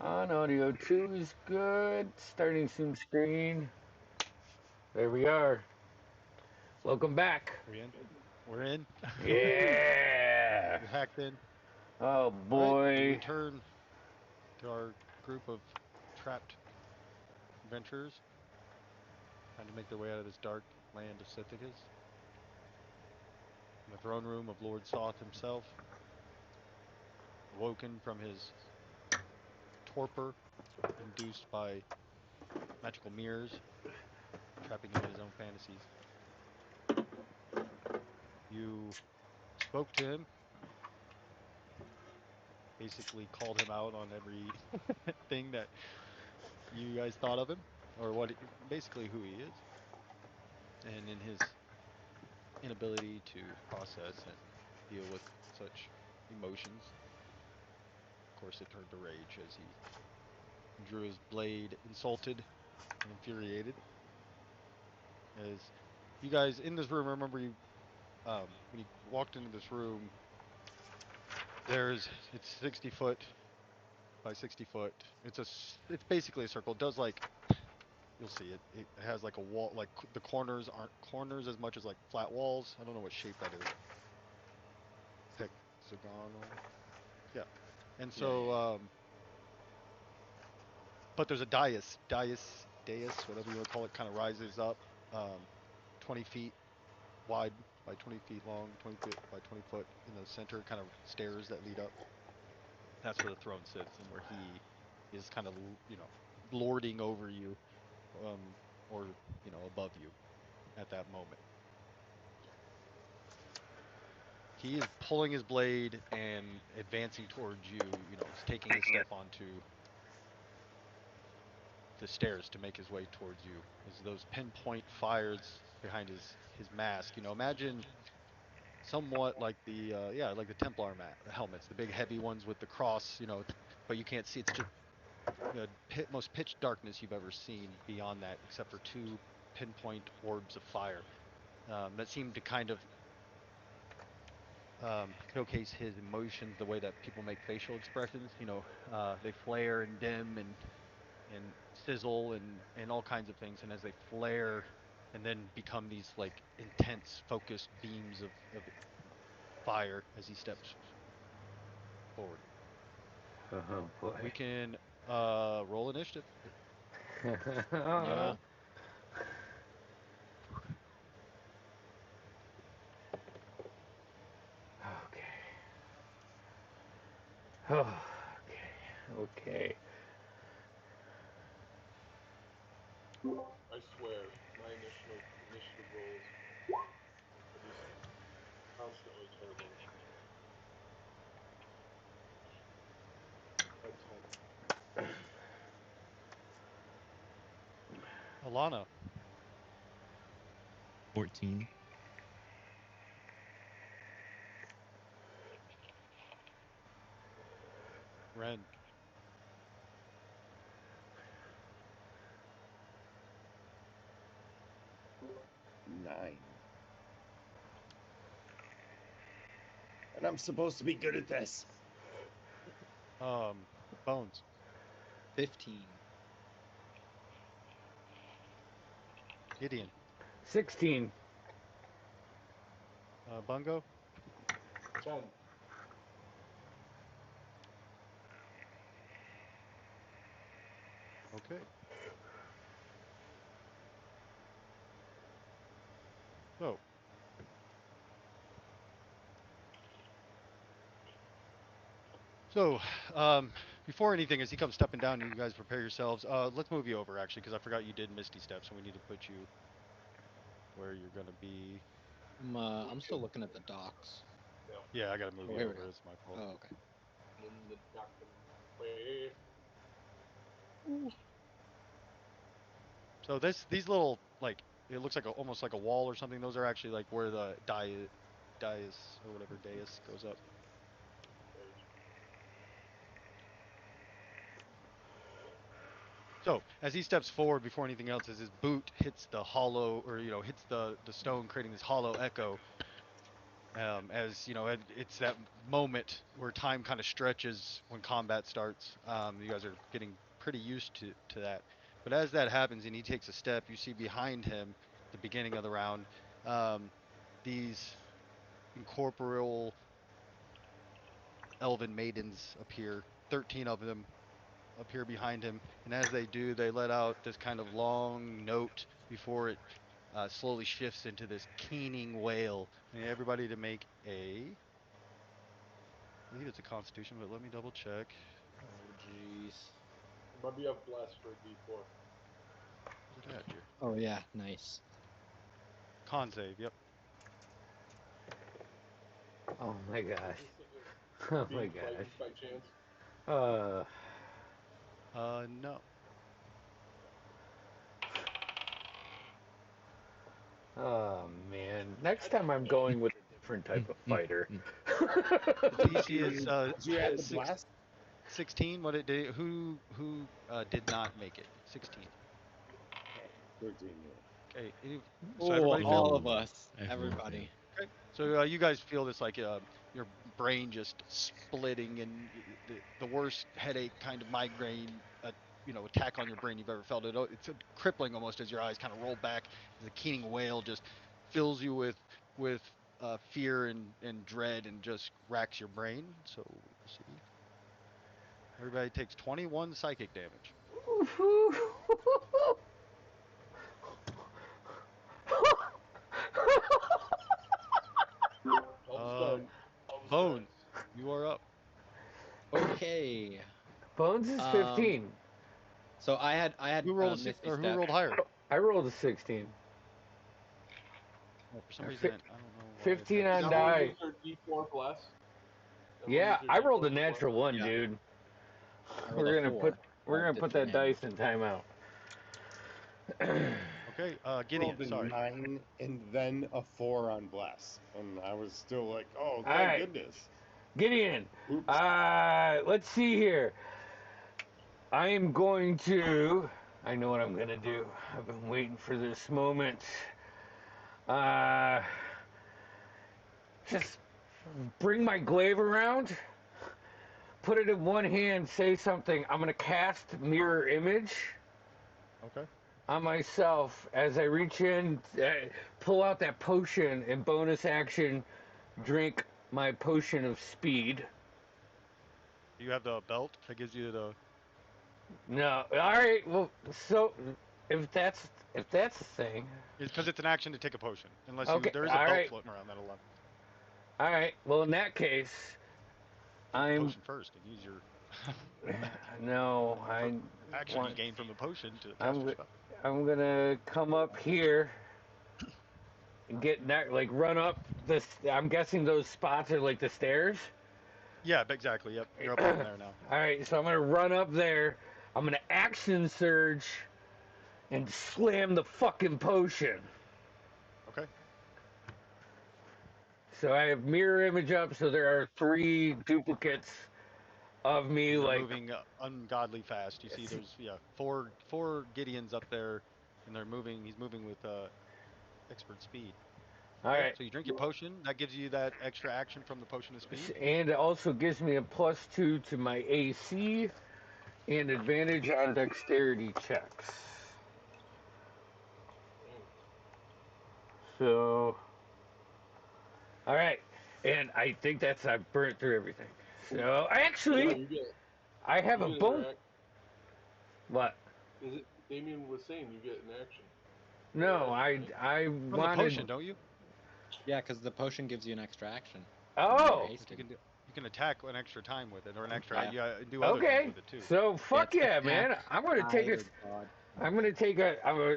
On audio 2 is good. Starting Zoom screen. There we are. Welcome back. Are we in? We're in. Yeah. We're hacked in. Oh All right, we boy. return to our group of trapped adventurers trying to make their way out of this dark land of Sithicus. In the throne room of Lord Soth himself, awoken from his torpor induced by magical mirrors, trapping him in his own fantasies. You spoke to him, basically called him out on every thing that you guys thought of him, or basically who he is, and in his inability to process and deal with such emotions. Of course, it turned to rage as he drew his blade, insulted and infuriated. As you guys in this room, remember you when you walked into this room, it's 60 foot by 60 foot. It's basically a circle. It does like you'll see it. It has like a wall. Like the corners aren't corners as much as like flat walls. I don't know what shape that is. Hexagonal. Yeah. And Yeah. so, but there's a dais, whatever you want to call it, kind of rises up, um, 20 feet wide by 20 feet long, 20 feet by 20 foot in the center, kind of stairs that lead up. That's where the throne sits and where he is kind of, lording over you, or, above you at that moment. He is pulling his blade and advancing towards you, he's taking a step onto the stairs to make his way towards you as those pinpoint fires behind his mask. Imagine somewhat like the Templar helmets, the big heavy ones with the cross. But you can't see. It's just the most pitch darkness you've ever seen. Beyond that, except for two pinpoint orbs of fire that seem to kind of showcase his emotions, the way that people make facial expressions. They flare and dim and sizzle and all kinds of things. And as they flare and then become these like intense, focused beams of fire as he steps forward. Oh boy. We can roll initiative. Yeah. Okay. Oh, okay. Okay. I swear, my initiative rolls are just constantly terrible. A 10. Alana, 14. Ren, 9. And I'm supposed to be good at this. Bones, 15. Gideon, 16. Bungo, 10. okay. So, so, um, before anything, as he comes stepping down, you guys prepare yourselves. Let's move you over actually, because I forgot you did Misty Steps, and we need to put you where you're gonna be. I'm still looking at the docks. Yeah. Yeah, I gotta move Oh, you here we over. go. It's my fault. Oh, okay. In the docking way. So these little like it looks like almost like a wall or something. Those are actually like where the dais or whatever dais goes up. So as he steps forward, before anything else, as his boot hits the hollow or hits the stone, creating this hollow echo, As you know, it's that moment where time kind of stretches when combat starts. You guys are getting pretty used to that. But as that happens and he takes a step, you see behind him, at the beginning of the round, um, these incorporeal elven maidens appear. 13 of them appear behind him, and as they do, they let out this kind of long note before it slowly shifts into this keening wail. I need everybody to make a. I believe it's a Constitution, but let me double check. Oh, jeez. Remember, you have blast for a D4. Where's it at here? Oh, yeah, nice. Con save. Yep. Oh my gosh. Is this Oh my being gosh. frightened by chance? Uh, No. oh man. Next time I'm going with a different type of fighter. The DC is Did you add the six, blast? 16. What it did? Who did not make it? 16. 13. Okay. So Oh, everybody all failed. of us. Everyone Everybody. Okay. So you guys feel this like your brain just splitting and the worst headache, kind of migraine, attack on your brain you've ever felt. It's crippling almost as your eyes kind of roll back as the keening wail just fills you with fear and dread and just racks your brain. So we'll see. Everybody takes 21 psychic damage. Help start. Bones, you are up. Okay. Bones is 15. So I had Who rolled a Misty or who Step. rolled higher? I rolled a 16. Oh, for some Fi- reason, I don't know why. 15 Is on that die. one use their D4 blast? That one Yeah, use their I rolled D4 a natural blast? one, Yeah. dude. I rolled We're a gonna 4. put Did 2 that damage. dice in timeout. Okay, Rolled Gideon, a sorry. 9 and then a 4 on blast, and I was still like, "Oh, All thank right. goodness!" Gideon, Oops. let's see here. I am going to. I know what I'm gonna do. I've been waiting for this moment. Just bring my glaive around, put it in one hand, say something. I'm gonna cast mirror image Okay. on myself as I reach in, pull out that potion, and bonus action, drink my potion of speed. You have the belt that gives you the. No, all right. Well, so if that's a thing, Because it's an action to take a potion, unless okay. there is a All belt right. floating around that'll allow. All right. Well, in that case, Take the I'm potion first and use your no. I action you want. gain from the potion to cast I'm your go- spell. I'm gonna come up here and get that, like run up this. I'm guessing those spots are like the stairs. Yeah, exactly. Yep, you're up on there now. All right. So I'm gonna run up there. I'm gonna action surge and slam the fucking potion. Okay. So I have mirror image up, so there are 3 duplicates of me, You're like. moving ungodly fast. You see, there's four Gideons up there, and they're moving. He's moving with expert speed. All Okay, right. so you drink your potion. That gives you that extra action from the potion of speed. And it also gives me a +2 to my AC and advantage on dexterity checks. So, all right. And I think that's, I've burnt through everything. So, Yeah, actually, you get. I have You a get bone. interact. What? Is it? Damien was saying you get an action. No, Right? I From the wanted. potion, don't you? Yeah, because the potion gives you an extra action. Oh, But you can attack an extra time with it, or an extra. Yeah. You do other things okay. with it too. So, fuck it's yeah, attack, man. I'm going to take a. hide, or dodge.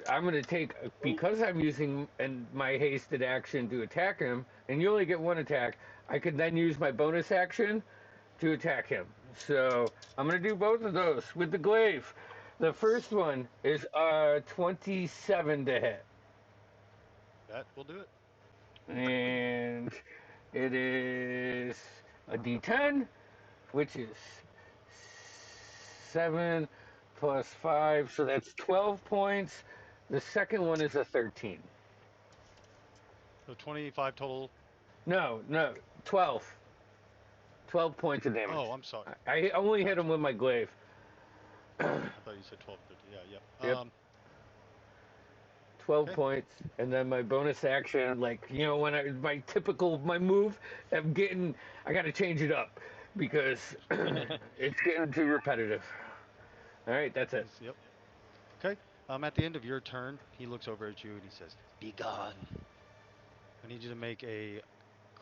I'm gonna take because I'm using my hasted action to attack him, and you only get 1 attack. I could then use my bonus action to attack him. So I'm gonna do both of those with the glaive. The first one is 27 to hit, That will do it. and it is a D10, which is 7 plus 5, so that's 12 points. The second one is a 13. So 25 total No, 12. 12 points of damage. Oh, I'm sorry. I only hit him Gotcha. with my glaive. I thought you said 12, 13. Yeah, yeah. Yep. 12 Okay. points, and then my bonus action, like, when my typical my move, I gotta change it up because it's getting too repetitive. All right, that's it. Yep. Okay. At the end of your turn, he looks over at you and he says, "Be gone." I need you to make a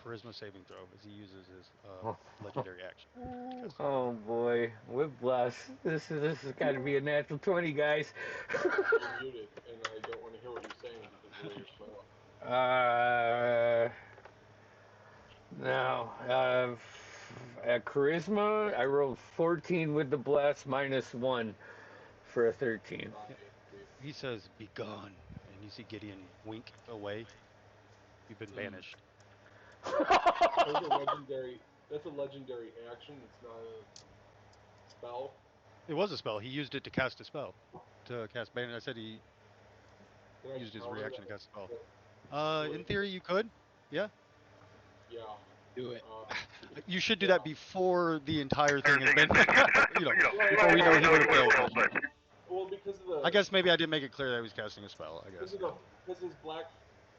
charisma saving throw as he uses his Oh, legendary action to cast spell. oh boy, with bless. This has got to be a natural 20, guys. You're muted, and I don't want to hear what you're saying because of the way you're smiling. Now, at charisma, I rolled 14 with the bless, -1 for a 13. Yep. He says, "Be gone," and you see Gideon wink away. You've been banished. That's a legendary. That's a legendary action. It's not a spell. It was a spell. He used it to cast a spell, to cast banish. I said he Can I used his counter reaction to that? cast a spell. Would In it- theory, you could. Yeah. Yeah. Do it. You should do that before the entire thing has been, before we know he would have failed. Well, because of the. I guess maybe I didn't make it clear that he was casting a spell. I guess. Because his black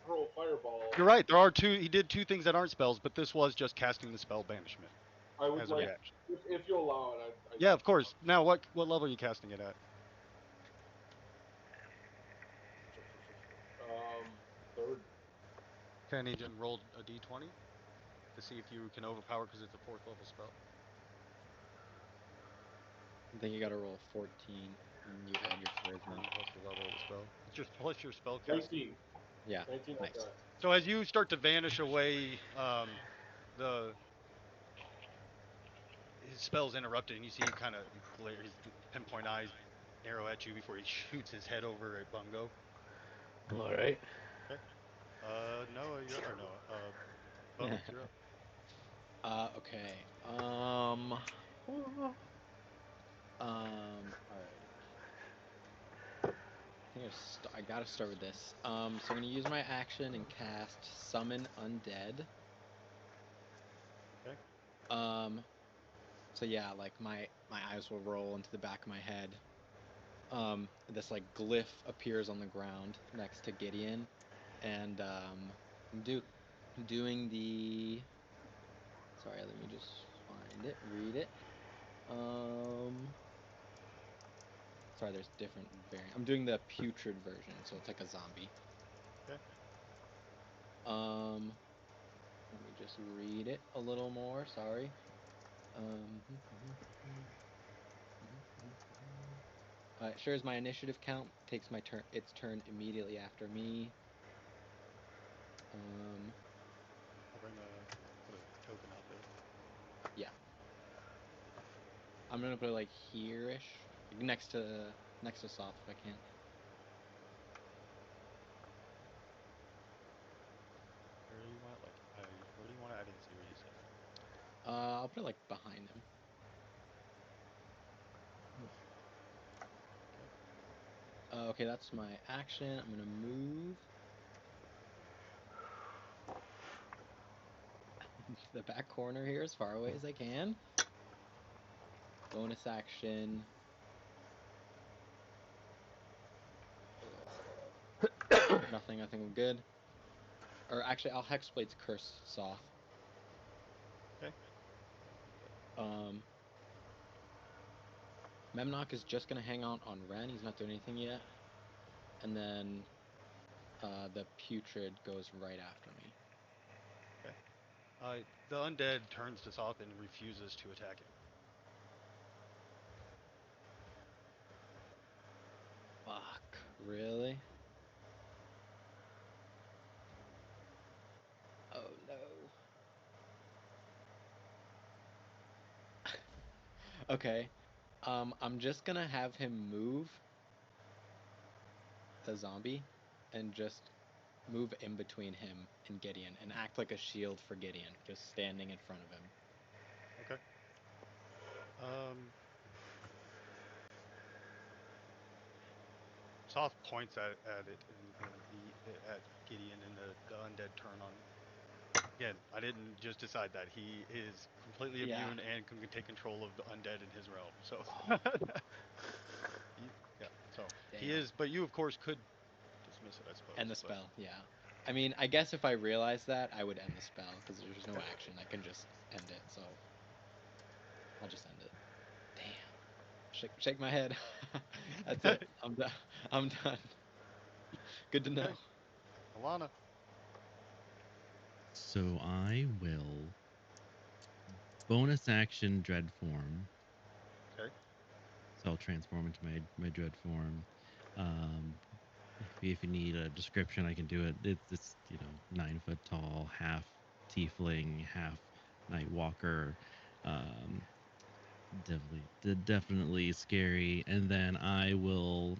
pearl fireball. You're right. There are two. He did two things that aren't spells, but this was just casting the spell banishment I would as a like, reaction. if you allow it. Yeah, of course. Now, what level are you casting it at? Third. Okay, I need you to roll a d20 to see if you can overpower because it's a 4th level spell. I think you gotta roll 14 and you add your charisma. Plus the level of the spell. It's just plus your spell casting. 19. Yeah. 19. Nice. Okay. So as you start to vanish away, the his spell's interrupted, and you see him kind of glare his pinpoint eyes narrow at you before he shoots his head over at Bungo. All right. Okay. Noah, you're or Noah. Bones, you're up. Okay. Alrighty. I think I gotta start with this. So I'm gonna use my action and cast Summon Undead. Okay. So yeah, like my eyes will roll into the back of my head. This like glyph appears on the ground next to Gideon, and I'm doing the. Sorry, let me just find it, read it. Sorry, there's different variants. I'm doing the putrid version, so it's like a zombie. Okay. Let me just read it a little more. Sorry. It shares my initiative count. Takes its turn immediately after me. I'll put a token out there. Yeah. I'm gonna put it like here-ish, like next to Soft if I can. Where do you want it? Where do you want it? I didn't see what you said. I'll put it like behind him. Okay, that's my action. I'm gonna move the back corner here as far away as I can. Bonus action. Nothing. I think I'm good. Or actually, I'll Hexblade's Curse Soft. Okay. Memnock is just gonna hang out on Ren. He's not doing anything yet. And then the Putrid goes right after me. Okay. The undead turns to Soth and refuses to attack it. Fuck. Really? Oh no. Okay. I'm just gonna have him move the zombie and just move in between him and Gideon and act like a shield for Gideon, just standing in front of him. Okay. Soth points at it and at Gideon, and the undead turn on Again, I didn't just decide that. He is completely Yeah. immune and can take control of the undead in his realm. So, yeah. So he Damn. is, but you of course could dismiss it, I suppose. End the but- spell, yeah. I mean, I guess if I realized that, I would end the spell because there's no action. I can just end it. So I'll just end it. Damn. Shake my head. That's it. I'm done. I'm done. Good to know. Okay. Alana. So I will bonus action dread form. Okay. So I'll transform into my dread form. If you need a description, I can do it. It's 9 foot tall, half tiefling, half night walker. Definitely scary. And then I will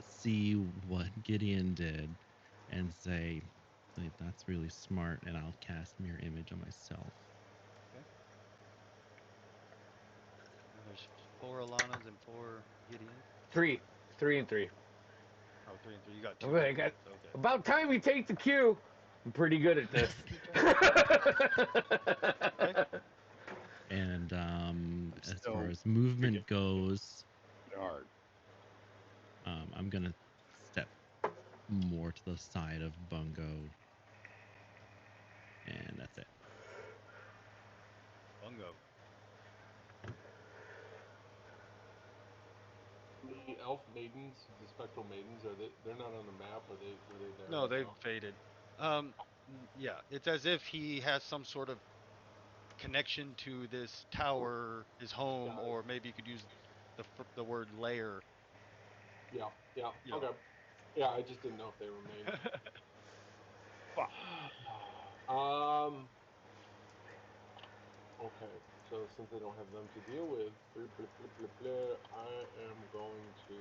see what Gideon did and say, like, that's really smart, and I'll cast mirror image on myself. And there's 4 Alanas and 4 Gideons. 3 and 3. Oh, 3 and 3. You got 2. Okay, I got Okay. about time you take the cue. I'm pretty good at this. And as So, far as movement goes, Hard. I'm gonna step more to the side of Bungo, and that's it. Bungo. The elf maidens, the spectral maidens, they're not on the map, were they there? No, right they've now? faded. Yeah, it's as if he has some sort of connection to this tower, his home, Got it. or maybe you could use the word lair. Yeah, Yeah. okay. Yeah, I just didn't know if they were maidens. Okay, so since I don't have them to deal with, I am going to.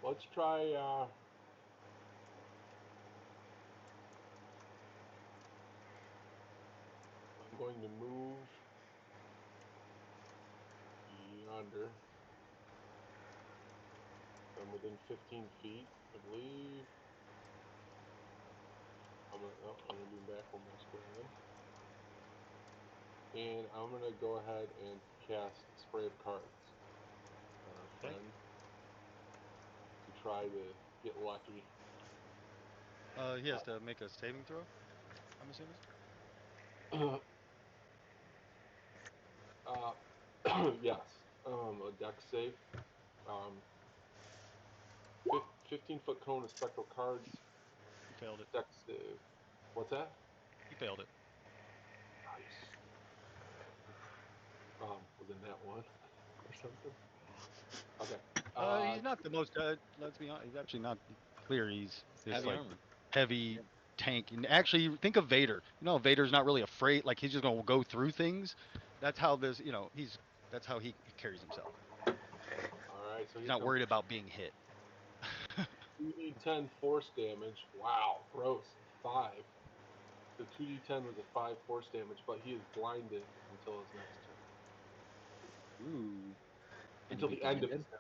Let's try. I'm going to move yonder. I'm within 15 feet, I believe. I'm gonna do backward my square in. And I'm gonna go ahead and cast Spray of Cards on our friend to try to get lucky. He has to make a saving throw, I'm assuming. Yes, a dex save. 15-foot cone of spectral cards. He failed it. Dex save. What's that? He failed it. Nice. Was it that one or something? Okay. He's not the most. Let's be honest. He's actually not clear. He's this Heavy like armor. heavy tank. And actually, think of Vader. You know, Vader's not really afraid. Like he's just gonna go through things. That's how this. You know, that's how he carries himself. All right. So He's not worried about being hit. 2d10 force damage. Wow, gross. 5. The 2d10 was a 5 force damage, but he is blinded until his next turn. Ooh. And Until be the end of blinded? his turn.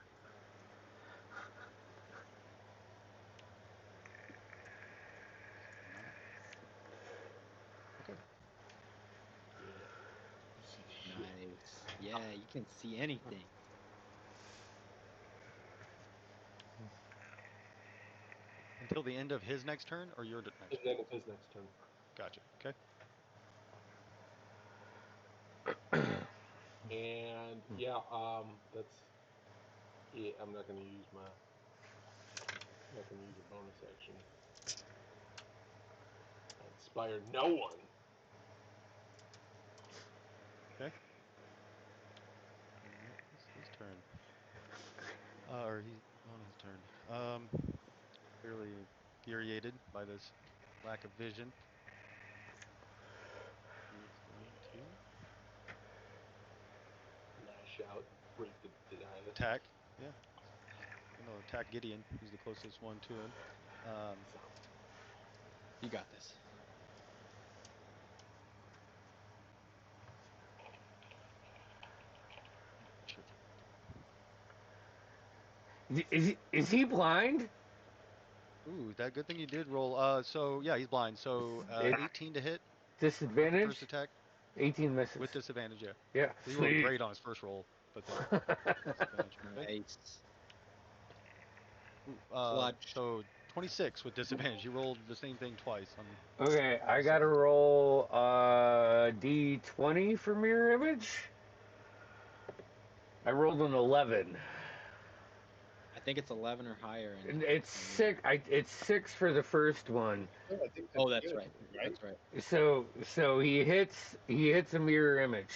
Okay. Nice. Yeah, you can see anything. Until the end of his next turn, or your next At turn. the end of his next turn. Gotcha. Okay. And yeah, that's. Yeah, I'm not gonna use my. I'm not gonna use a bonus action. I inspired no one. Okay. It's his turn. Or he's on his turn. Clearly infuriated by this lack of vision. He is going to Lash out. Break the die. attack. Yeah. No, attack Gideon. He's the closest one to him. You got this. Is he blind? Ooh, that good thing you did roll. So yeah, he's blind. So It 18 to hit disadvantage. first attack 18 misses. with disadvantage. Yeah. Yeah. So he rolled Sweet. great on his first roll, but then disadvantage. Okay. Nice. Ooh, Clutch. so 26 with disadvantage. He rolled the same thing twice on Okay, I the gotta second time. roll D20 for mirror image. I rolled an 11. I think it's 11 or higher. And it's six. It's 6 for the first one. Oh, I think Oh, that's good, right. That's right. So he hits a mirror image,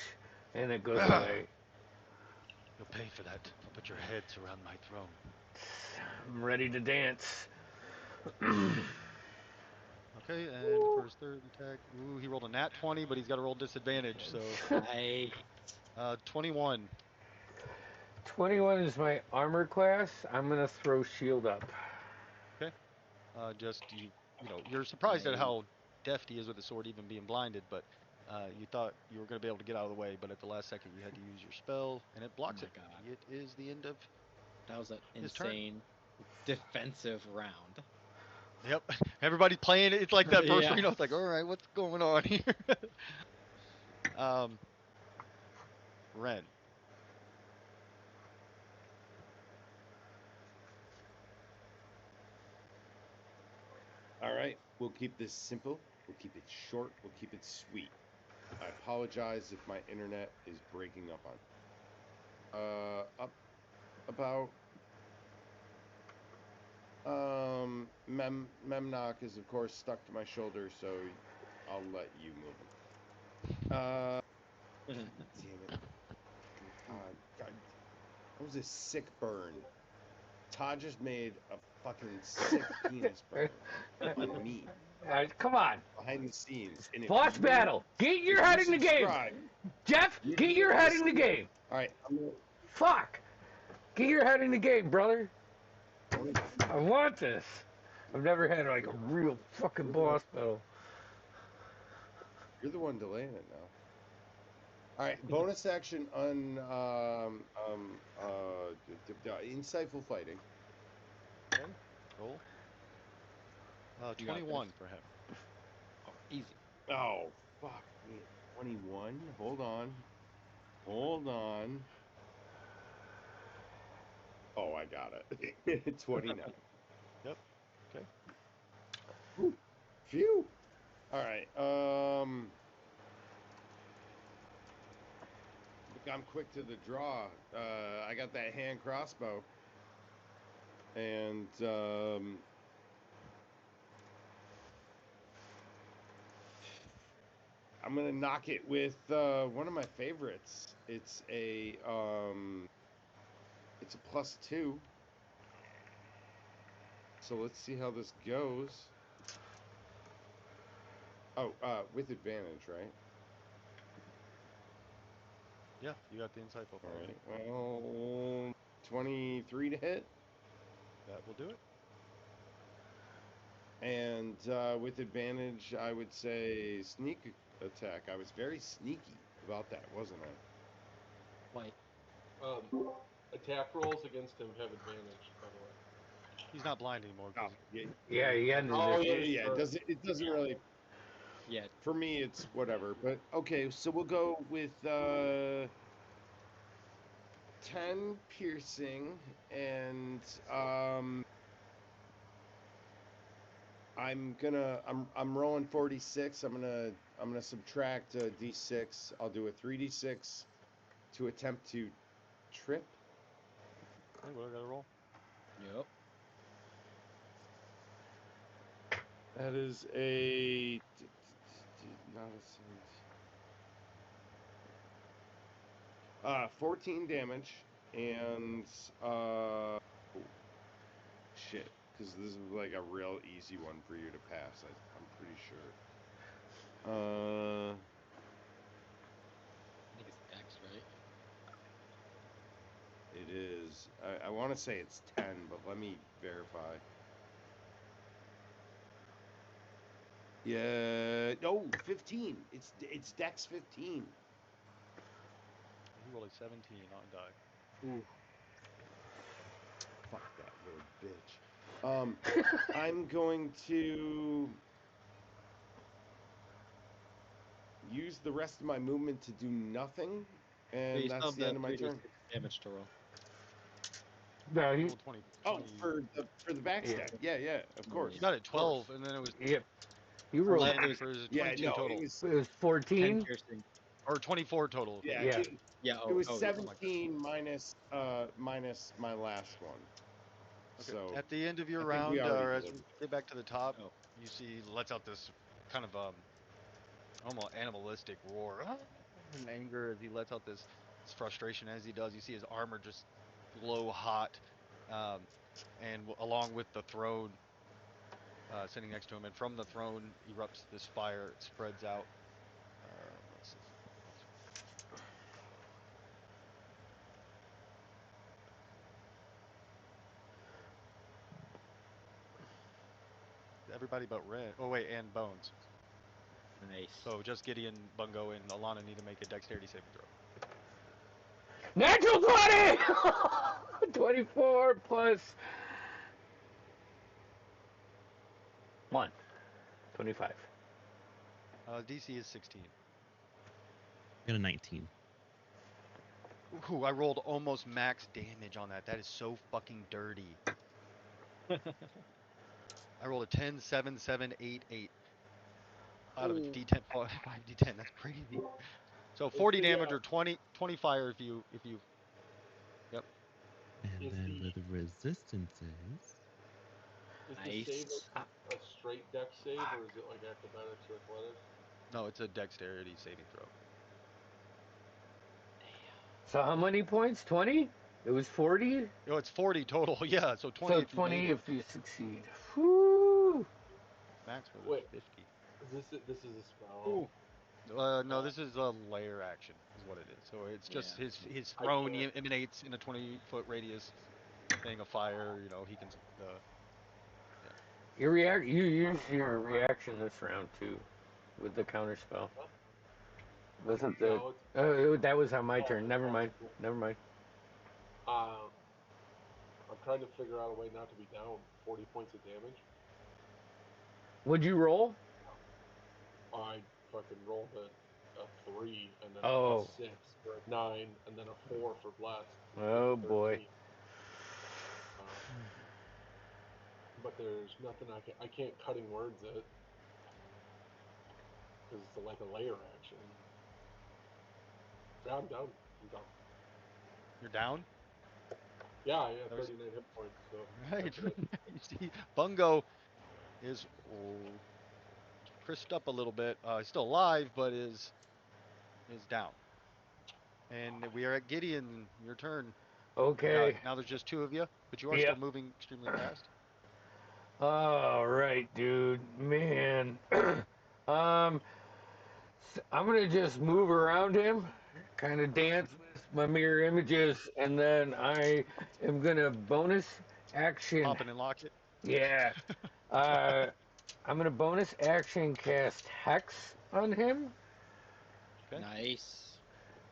and it goes away. You'll pay for that. I'll put your heads around my throne. I'm ready to dance. Okay, and for his third attack, ooh, he rolled a nat 20, but he's got to roll disadvantage. So Nice. 21. 21 is my armor class. I'm gonna throw shield up. Okay. Just you're surprised at how deft he is with the sword, even being blinded. But you thought you were going to be able to get out of the way, but at the last second you had to use your spell, and it blocks my it. God. It is the end of That was an his turn. insane defensive round. Yep. Everybody playing it. It's like that first Yeah. one. It's like, all right, what's going on here? Ren. All right, we'll keep this simple. We'll keep it short. We'll keep it sweet. I apologize if my internet is breaking up on. Up about. Memnock is of course stuck to my shoulder, so I'll let you move him. Damn it! God, that was a sick burn. Todd just made a fucking sick penis burn on me Come on, behind the scenes. And boss battle. Get your head in the game, Jeff. Get your head in the game. All right, Fuck. Get your head in the game, brother. I want this. I've never had like a real fucking boss battle. You're the one delaying it now. All right, bonus action on insightful fighting. Okay. Roll. 21 for him. Oh, easy. Oh, fuck me. 21. Hold on. Oh, I got it. 29. Yep. Okay. Whew. Phew. All right. Look, I'm quick to the draw. I got that hand crossbow. And I'm gonna knock it with one of my favorites. It's a +2. So let's see how this goes. Oh, with advantage, right? Yeah, you got the insightful. All right. Well, 23 to hit. That will do it. And with advantage, I would say sneak attack. I was very sneaky about that, wasn't I? Like, Attack rolls against him have advantage, by the way. He's not blind anymore. Oh, 'Cause Yeah, he ended Oh, it. yeah. It doesn't really. yeah. For me, it's whatever. But okay, so we'll go with 10 piercing, and I'm rolling 46. I'm gonna subtract a d6. I'll do a 3d6 to attempt to trip. Hey, what do I gotta roll? Yep. That is a not a 14 damage, and shit, because this is like a real easy one for you to pass. I'm pretty sure. I think it's Dex, right? It is. I want to say it's 10, but let me verify. Yeah. No, 15. It's Dex 15. He rolled a 17 on die. Ooh. Fuck that little bitch. I'm going to use the rest of my movement to do nothing, But and you that's still the have end of the my 3d6 turn. damage to roll. No, Roll 20, Oh, 20 for the backstab. Yeah, of course. You got it of course. 12, and then it was yep. You rolled. Land was- for his Yeah, 22 no, total, it was 10 14. piercing. or 24 total. yeah, Yeah. Yeah. it was yeah. 17 minus my last one. Okay. So At the end of your I think we round, already or as we delivered. get back to the top, Oh. you see lets out this kind of almost animalistic roar, in anger as he lets out this frustration. As he does, you see his armor just glow hot, and along with the throne sitting next to him, and from the throne erupts this fire. It spreads out. Let's see. Everybody but Red. Oh wait, and Bones. Nice. So just Gideon, Bungo, and Alana need to make a dexterity saving throw. Natural 20! 24 plus 1. 25. DC is 16. I got a 19. Ooh, I rolled almost max damage on that. That is so fucking dirty. I rolled a 10, 7, 7, 8, 8. Out of a Ooh. D10, 5d10. That's crazy. So 40 damage or 20 fire if you. Yep. And Is then the- with resistances, Is the Nice. save like a straight dex save, or is it like acrobatics or athletics? No, it's a dexterity saving throw. So how many points? 20? It was 40? Oh, it's 40 total. Yeah, so 20 So if you 20 made it. if you succeed. Whew. Max was Wait. 50. This is a spell. Ooh. No, this is a layer action, is what it is. So it's just Yeah. his I throne can't- emanates in a 20-foot radius, thing of fire. You know, he can. You use your reaction this round too, with the counter spell. Wasn't the? No, Oh, that was on my Oh, turn. Never mind. Never mind. I'm trying to figure out a way not to be down 40 points of damage. Would you roll? I fucking rolled a 3 and then Oh. a 6 for a 9 and then a 4 for blast. Oh boy. But there's nothing I can't cutting words it because it's like a layer action. Yeah, I'm down. You're down. Yeah, I have That was- 39 hit points. So Right. that's it. You see, Bungo is crisped up a little bit. He's still alive, but is down. And we are at Gideon. Your turn. Okay. Now there's just two of you, but you are Yeah. still moving extremely fast. All right, dude. Man. I'm gonna just move around him, kind of dance with my mirror images, and then I am gonna bonus action. Pop it and lock it. Yeah. I'm gonna bonus action cast Hex on him, Okay. Nice.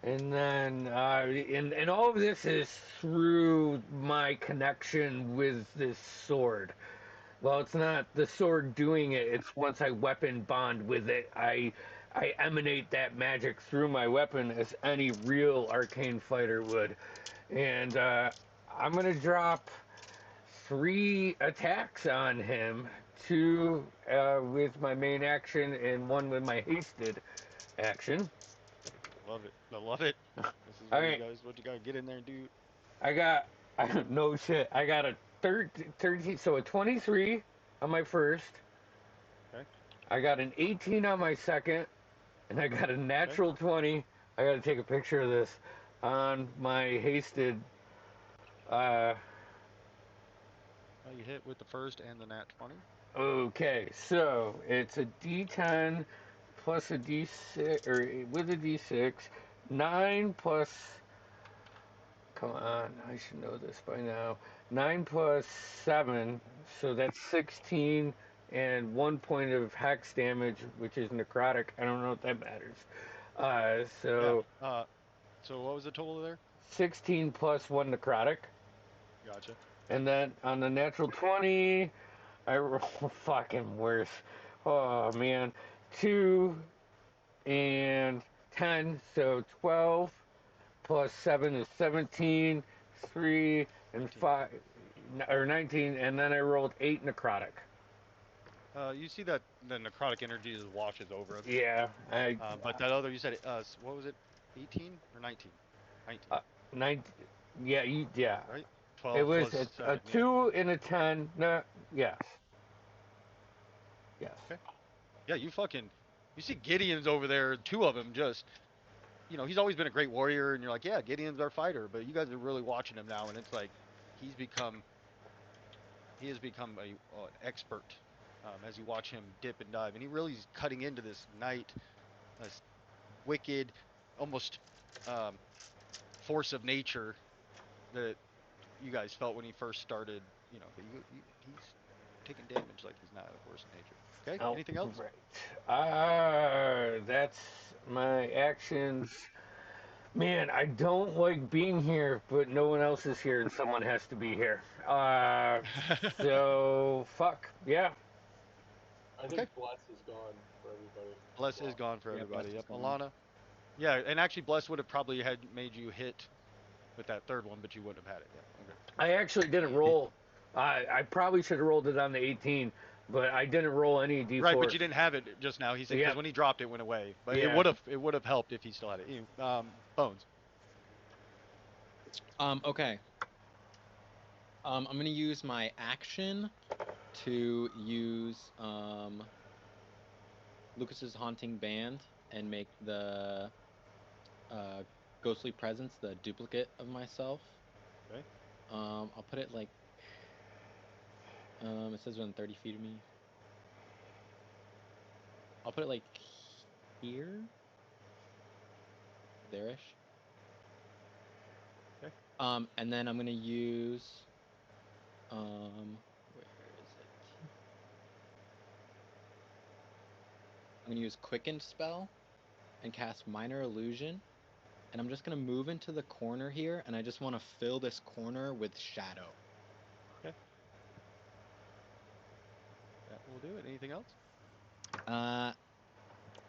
and then and all of this is through my connection with this sword. Well, it's not the sword doing it. It's once I weapon bond with it, I emanate that magic through my weapon as any real arcane fighter would. And I'm gonna drop 3 attacks on him, 2 with my main action and 1 with my hasted action. Love it. I love it. This is All what right. what you gotta get in there and do. I got no shit. I got a 13, so a 23 on my first. Okay. I got an 18 on my second, and I got a natural 20. I got to take a picture of this on my hasted. You hit with the first and the nat 20. Okay, so it's a D10 plus a D6, or with a D6, 9 plus. Come on, I should know this by now. 9 plus 7, so that's 16, and 1 point of hex damage, which is necrotic. I don't know if that matters. So So what was the total there? 16 plus 1 necrotic. Gotcha. And then on the natural 20, I roll fucking worse. Oh man, 2 and 10, so 12 plus 7 is 17, 3 and 19. 5, or 19, and then I rolled 8 necrotic. You see that the necrotic energy just washes over him. Yeah, But that other, you said, what was it? 18 or 19? 19, 9, yeah, yeah. right? It 12 was plus a 7. 2 and a 10. No, yes. Yes. Okay. Yeah, you see Gideon's over there, 2 of them just, he's always been a great warrior, and you're like, yeah, Gideon's our fighter, but you guys are really watching him now, and it's like, he's become, he has become an expert as you watch him dip and dive, and he really is cutting into this knight, this wicked, almost force of nature that you guys felt when he first started, but he's taking damage like he's not a force of nature. Okay, Oh, anything else? right. That's my actions. Man, I don't like being here, but no one else is here, and someone has to be here. So fuck yeah. I think Bless is gone for everybody. Bless is gone for Yeah, Bless everybody. is Yep, gone. Alana. Yeah, and actually Bless would have probably had made you hit with that third one, but you wouldn't have had it. Yeah, okay. I actually didn't roll. I probably should have rolled it on the 18, but I didn't roll any d4. Right, but you didn't have it just now. He said because Yeah. when he dropped it, went away. But Yeah. it would have helped if he still had it. Bones. Okay. I'm gonna use my action to use Lucas's Haunting Band and make the Ghostly Presence the duplicate of myself. Okay. I'll put it like it says within 30 feet of me. I'll put it like here, there-ish. Okay. And then I'm gonna use where is it? I'm gonna use Quickened spell and cast Minor Illusion, and I'm just gonna move into the corner here, and I just want to fill this corner with shadow. Okay. That will do it. Anything else?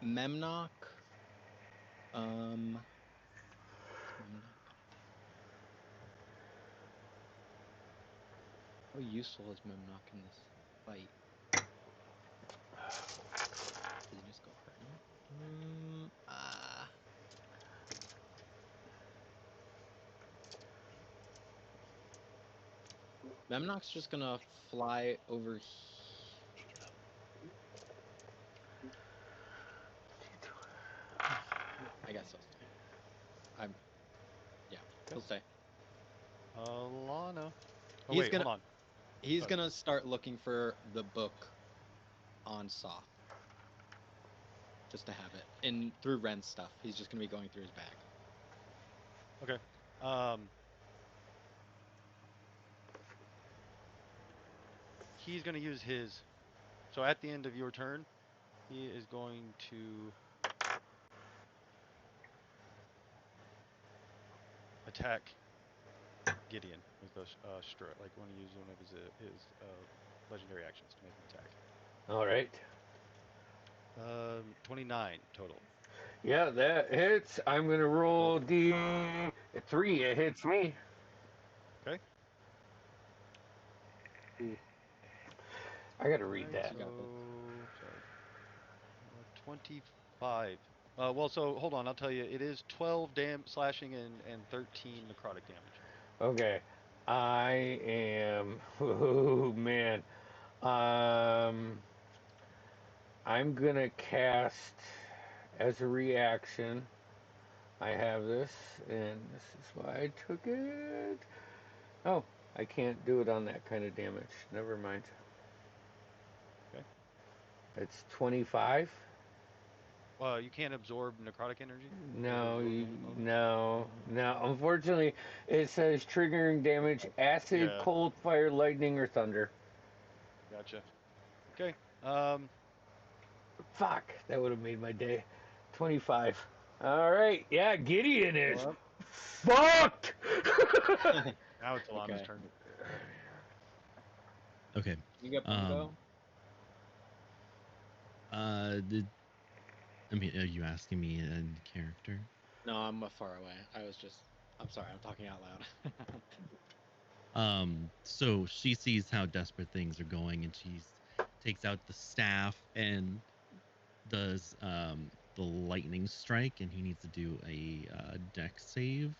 Memnock. How useful is Memnock in this fight? Does he just go hurt him? Memnock's just gonna fly over here. I guess he'll stay. He'll stay. Alana. Oh, He's wait, gonna- hold on. He's Sorry. gonna start looking for the book on Soth. Just to have it. And through Ren's stuff. He's just gonna be going through his bag. Okay. He's going to use his. So at the end of your turn, he is going to attack Gideon with the like want to use one of his legendary actions to make an attack. All right. 29 total. Yeah, that hits. I'm gonna roll d3. It hits me. Okay. I gotta read that. You got this. Sorry. 25. Well, so hold on. I'll tell you. It is 12 slashing and 13 necrotic damage. Okay. I am. Oh man. I'm gonna cast as a reaction. I have this, and this is why I took it. Oh, I can't do it on that kind of damage. Never mind. Okay. It's 25. You can't absorb necrotic energy? No, Absorb no. Unfortunately, it says triggering damage, acid, Yeah. cold, fire, lightning, or thunder. Gotcha. Okay. Fuck, that would have made my day. 25. All right, yeah, Gideon is fucked. Now it's Alana's Okay. turn. Okay. You get Bungo? I mean, are you asking me in character? No, I'm far away. I'm sorry, I'm talking out loud. So she sees how desperate things are going, and she takes out the staff and does the lightning strike, and he needs to do a dex save.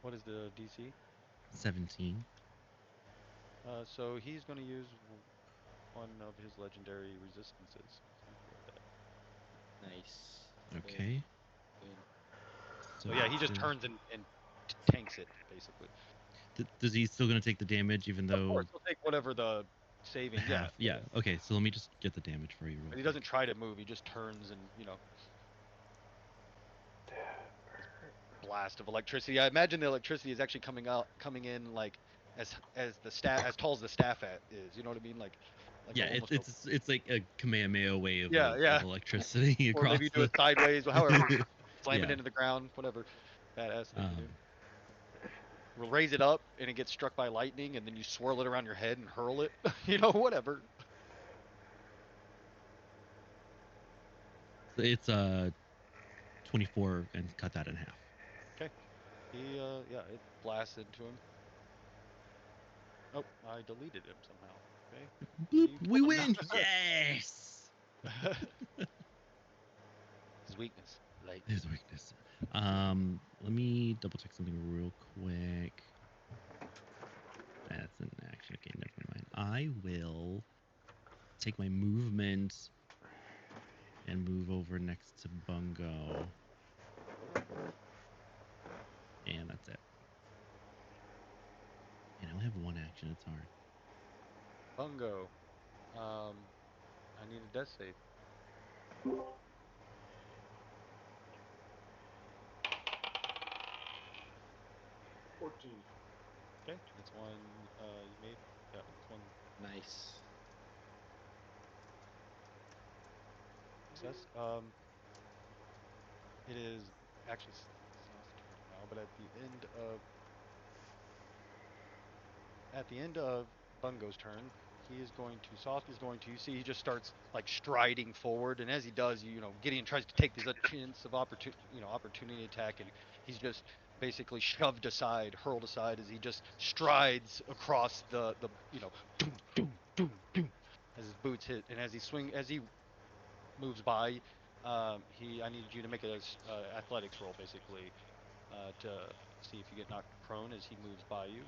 What is the DC? 17. So he's going to use one of his legendary resistances. Nice. Okay. Good. So yeah, he just so- turns and tanks it, basically. Does he still gonna take the damage, even though Of course, he'll take whatever the saving. half? Yeah. Okay. So let me just get the damage for you. Real But he quick. doesn't try to move. He just turns and blast of electricity. I imagine the electricity is actually coming in like as the staff as tall as the staff is. You know what I mean? Like Yeah, almost it's like a Kamehameha wave Yeah, yeah. of electricity or across maybe you do the. it sideways, however, slam it Yeah. into the ground, whatever. Badass thing to do. Um, We'll raise it up and it gets struck by lightning, and then you swirl it around your head and hurl it. Whatever. it's 24 and cut that in half. Okay. It blasts into him. Oh, I deleted him somehow. Okay. Bloop, we Come on win! now. Yes. His weakness, light. His weakness. Let me double check something real quick. That's an action. Okay, never mind. I will take my movement and move over next to Bungo. And that's it. And I only have one action. It's hard. Bungo. I need a death save. Okay, that's one you made. Yeah, it's one Nice. success. It is actually Sauce's turn now, but at the end of Bungo's turn, Sauce is going to, you see, he just starts like striding forward, and as he does, Gideon tries to take this chance of opportunity attack, and he's just basically hurled aside as he just strides across the doom, doom, doom, doom, as his boots hit, and as he moves by, I need you to make a athletics roll, basically, to see if you get knocked prone as he moves by you.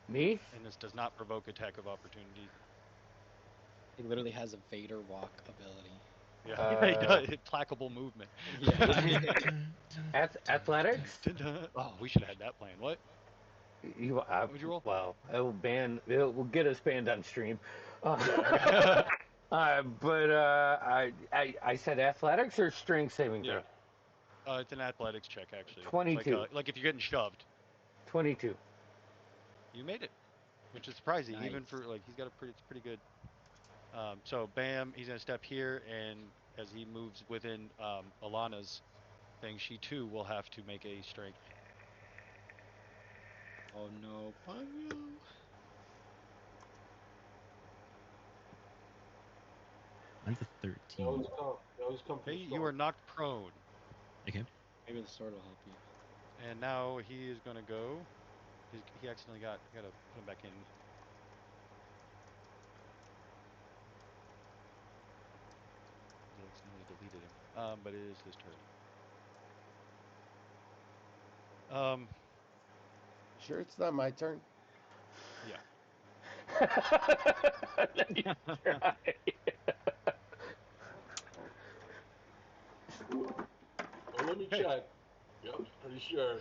Me? And this does not provoke attack of opportunity. He literally has a Vader walk ability. Yeah, he does. Implacable movement. Yeah. Athletics? Oh, we should have had that plan. What? What'd you roll? Well, it will get us banned on stream. But I said athletics or strength saving throw? Yeah. It's an athletics check, actually. 22. Like if you're getting shoved. 22. You made it, which is surprising, even Nice. for he's got it's pretty good. So bam, he's gonna step here, and as he moves within Alana's thing, she too will have to make a strength. Oh no, Bungo. Mine's a 13. They always come from Okay, the you start. are knocked prone, Okay. Maybe the sword will help you. and now he is gonna go. He accidentally gotta put him back in. He accidentally deleted him. But it is his turn. Sure, it's not my turn. Yeah. Let me try. Well, let me check. Yep, pretty sure.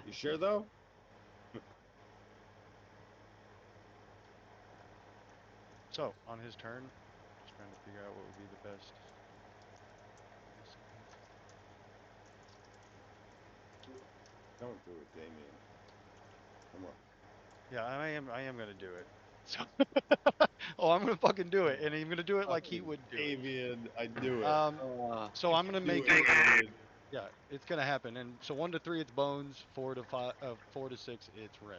You sure though? So on his turn, just trying to figure out what would be the best. Don't do it, Damien. Come on. Yeah, I am gonna do it. So I'm gonna fucking do it, and I'm gonna do it like he would do it. Damien, I knew it. So I'm gonna Do make it, it. Damien. Yeah, it's gonna happen. And so 1 to 3, it's bones. 4 to 5, 4 to 6, it's Ren.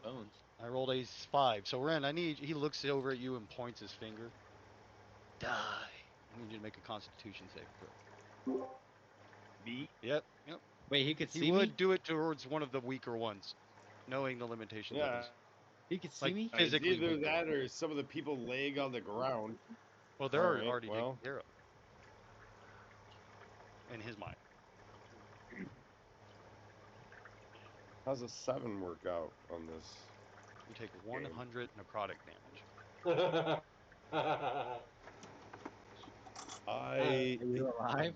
Bones. I rolled a 5. So Ren, I need. He looks over at you and points his finger. Die. I need you to make a Constitution save throw. Me? Yep. Wait, he could He see would me? do it towards one of the weaker ones, knowing the limitations of Yeah. his. He could see Like, me? It's physically either weaker that ones. or some of the people laying on the ground. Well, they're Alright, already taken well. care of. In his mind. How's a 7 work out on this? You take 100 necrotic damage. I Are you alive?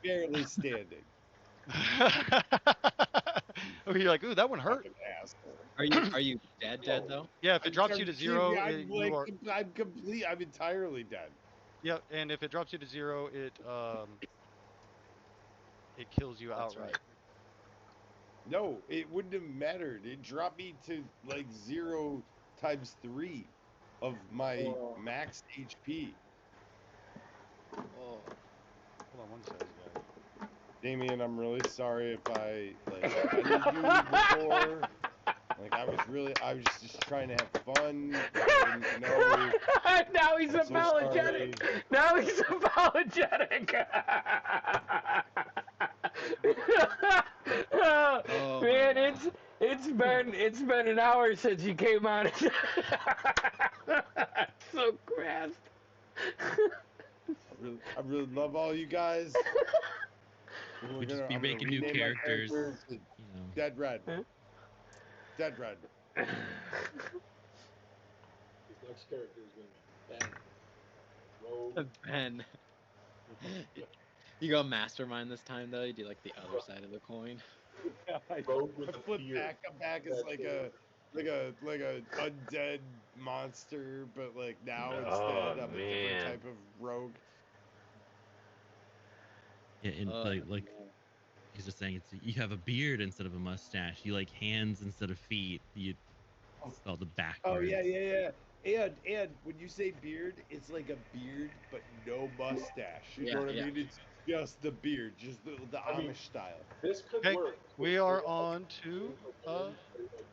barely standing. Oh, you're like, ooh, that one hurt. Fucking asshole. Are you dead though? Yeah, if it drops you Are to kidding 0, me? I'm you are. I'm complete. I'm entirely dead. Yeah, and if it drops you to 0, it kills you That's outright. right. No, it wouldn't have mattered. It dropped me to like 0 times 3 of my max HP. Oh. Hold on one second, guys. Damien, I'm really sorry if I offended you before. Like I was just trying to have fun. I didn't know. Now he's I'm so apologetic. sorry. Now he's apologetic. Oh, Oh, man, my God. it's been an hour since you came on. So crass. I really love all you guys. We just be I'm gonna making new rename my characters. character to You know. Dead Red. Huh? Dead Red. His next character is going to be Ben. Rogue. Ben. You go mastermind this time though. You do like the other side of the coin. Rogue with I a flip beard. back. I'm back as like a undead monster, but like now Oh, instead I'm a man. different type of rogue. Yeah, and like he's just saying it's you have a beard instead of a mustache. You like hands instead of feet. You spell the backwards. Oh yeah. And when you say beard, it's like a beard but no mustache. You know what I mean? It's just the beard, just the Amish style. This could Okay, work. we are on to. Like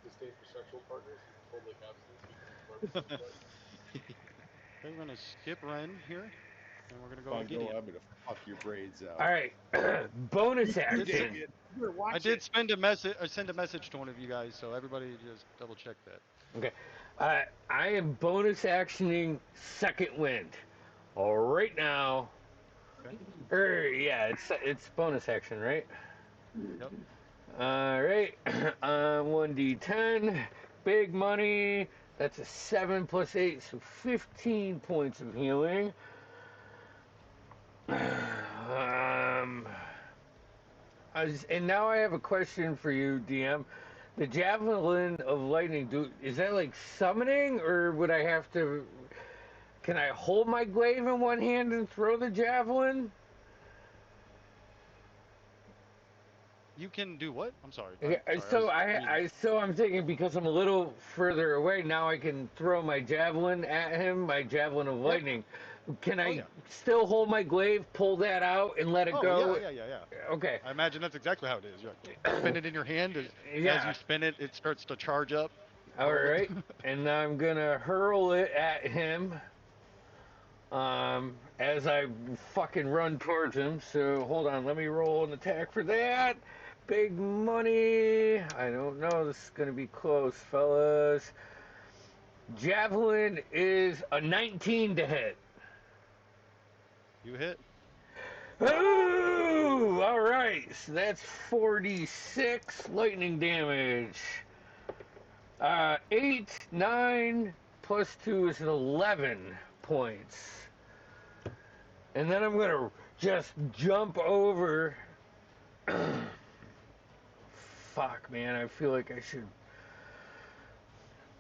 disdain for sexual partners. You totally have this. You can flirt with Okay, we're gonna skip Ren here, and we're gonna go to I'm Gideon. gonna fuck your braids out. All right, bonus action. Damien, here, watch I did it. send a message to one of you guys, so everybody just double check that. Okay, I am bonus actioning Second Wind. Right now. Okay. Yeah, it's bonus action, right? Yep. All right, 1d10, big money. That's a 7 plus 8, so 15 points of healing. And now I have a question for you, DM. The Javelin of Lightning, is that like summoning, or would I have to... Can I hold my glaive in one hand and throw the javelin? You can do what? I'm sorry. Okay, so I'm thinking because I'm a little further away now, I can throw my javelin at him, my javelin of lightning. Can I still hold my glaive, pull that out, and let it go? Yeah. Okay. I imagine that's exactly how it is. You spin it in your hand. As you spin it, it starts to charge up. All right, and I'm gonna hurl it at him. As I fucking run towards him. So hold on, let me roll an attack for that. Big money. I don't know. This is gonna be close, fellas. Javelin is a 19 to hit. You hit. Ooh! All right. So that's 46 lightning damage. 8, 9 plus 2 is 11 points. And then I'm gonna just jump over. Fuck, man, I feel like I should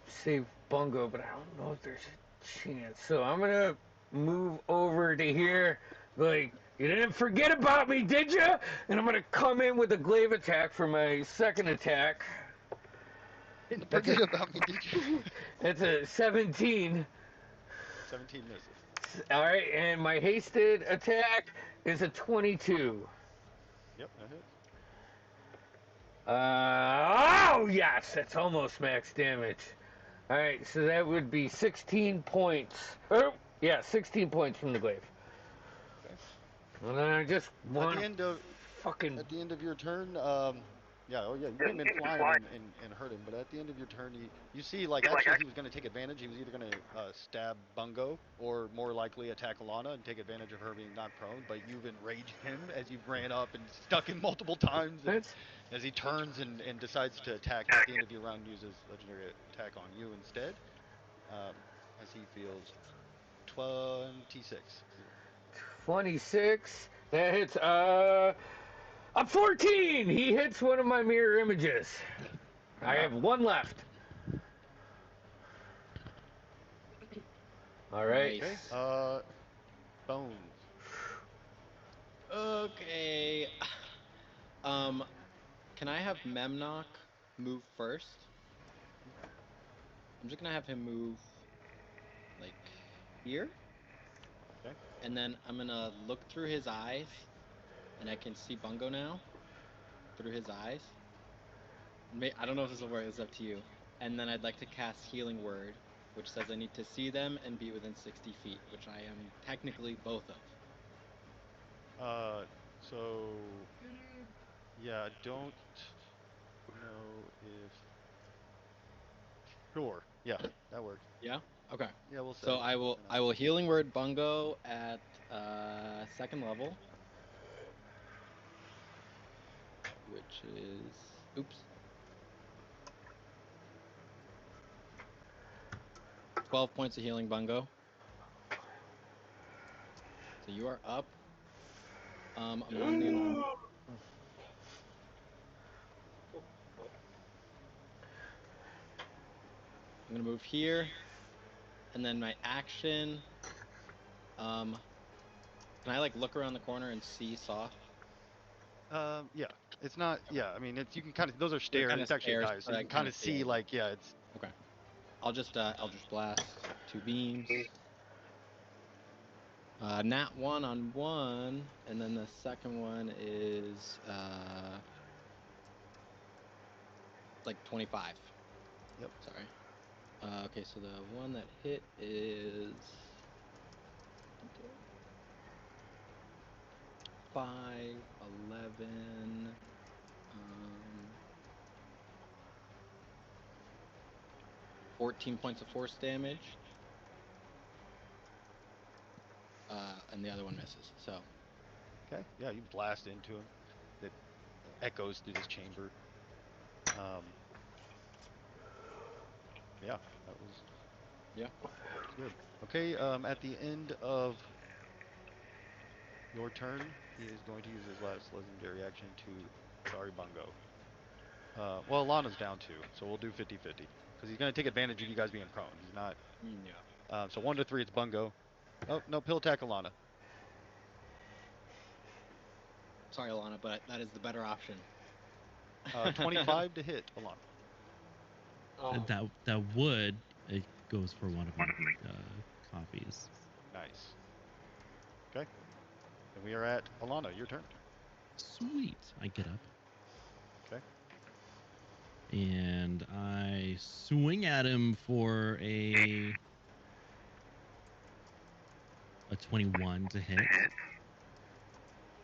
save Bungo, but I don't know if there's a chance. So I'm gonna move over to here. Like, you didn't forget about me, did you? And I'm gonna come in with a glaive attack for my second attack. Didn't forget about me, did you? That's a 17. 17 misses. All right, and my hasted attack is a 22. Yep, that hits. Oh yes, that's almost max damage. All right, so that would be 16 points. Yeah, 16 points from the glaive. Okay. And then I just At want the end of fucking. At the end of your turn, yeah, oh yeah, you came in flying and hurt him, but at the end of your turn, you see, like, actually he was going to take advantage. He was either going to stab Bungo or more likely attack Alana and take advantage of her being knocked prone, but you've enraged him as you've ran up and stuck him multiple times, and That's as he turns and decides to attack at the end of your round, uses legendary attack on you instead, as he feels 26. 26. That hits. A 14. He hits one of my mirror images. I have one left. All right. Nice. Okay, Bones. Okay. Can I have Memnock move first? I'm just gonna have him move like here, Okay. and then I'm gonna look through his eyes, and I can see Bungo now through his eyes. I don't know if this will work. It's up to you. And then I'd like to cast Healing Word, which says I need to see them and be within 60 feet, which I am technically both of. So yeah, I don't know if. Sure. Yeah, that works. Yeah. Okay. Yeah, we'll say. So I will Healing Word Bungo at second level, which is oops. 12 points of healing, Bungo. So you are up. I'm gonna move here, and then my action. Can I like look around the corner and see Saw? Yeah, it's not. Yeah, I mean, it's you can kind of. Those are They're stairs. kinda It's actually a stairs, dice, so but you I can kind kinda of see see it. like yeah, it's. Okay. Eldritch Blast 2 beams. Nat 1 on 1, and then the second one is like 25. Yep. Sorry. Okay, so the one that hit is 5, 11, 14 points of force damage. And the other one misses. So. Okay. Yeah, you blast into him. It echoes through this chamber. Yeah, that was. Yeah. Good. Okay. At the end of your turn, he is going to use his last legendary action to. Sorry, Bungo. Well, Lana's down too, so we'll do 50-50 because he's going to take advantage of you guys being prone. He's not. Yeah. So 1 to 3, it's Bungo. Oh no, pill attack Alana. Sorry, Alana, but that is the better option. 25 to hit Alana. Oh, That would it goes for one of my copies. Nice. Okay. And we are at Alana. Your turn. Sweet. I get up. Okay. And I swing at him for a 21 to hit.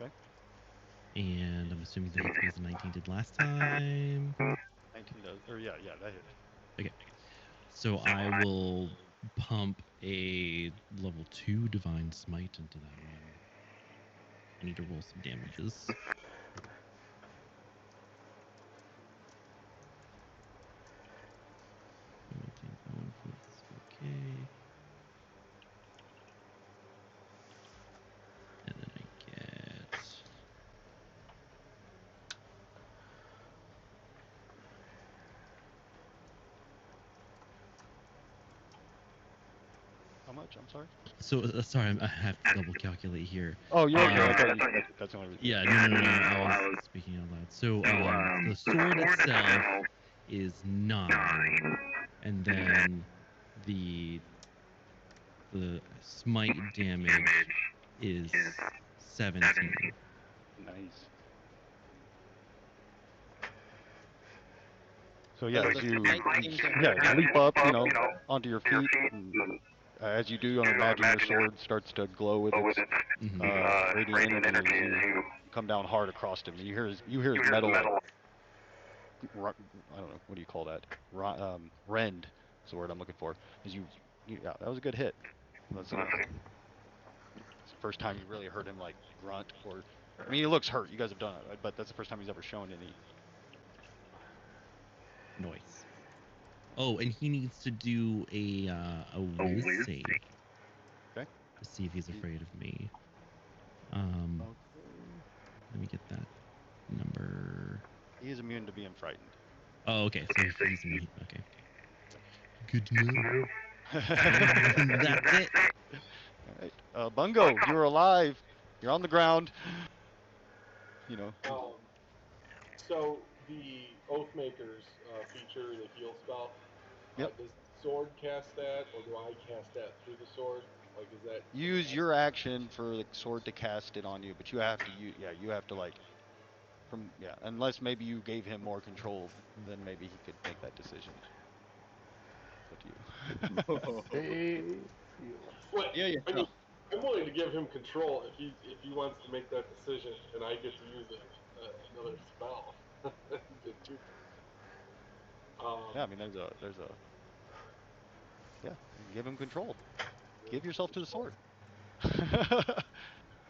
Okay. And I'm assuming that hits me as a 19 did last time. 19 does. Or yeah, that hit. Okay. So I will pump a level 2 Divine Smite into that one. I need to roll some damages. Okay. And then I get How much? I'm sorry. so sorry, I have to double calculate here. Oh, you're okay. I thought you said that's the only reason. Yeah, no. I was speaking out loud. So the sword itself is 9, and then the smite damage is 17. Nice. So yeah, Does as the you light seem to yeah hurt? leap up, onto your feet, and as you do, you imagine your sword starts to glow with its Mhm. radiant energy as you come down hard across him. And you hear his metal like I don't know, what do you call that? Rend is the word I'm looking for. As yeah, that was a good hit. It's the first time you really heard him like grunt or. I mean, he looks hurt. You guys have done it, right? But that's the first time he's ever shown any. Noise. Oh, and he needs to do a whiz save Okay. to see if he's He- afraid of me. Okay. Let me get that number. He is immune to being frightened. Oh, okay. So he's immune. Okay. Good to know. That's it. All right. Bungo, you're alive. You're on the ground. So the Oathmakers feature the heal spell. Yep. Does the sword cast that, or do I cast that through the sword? Like, is that Use your action for the sword to cast it on you, but you have to you have to like unless maybe you gave him more control, then maybe he could make that decision. It's up to you. Save. What? Yeah, I mean, yourself. I'm willing to give him control if he wants to make that decision, and I get to use another spell. Get two. Yeah, I mean there's a yeah, give him control. Give yourself to the sword.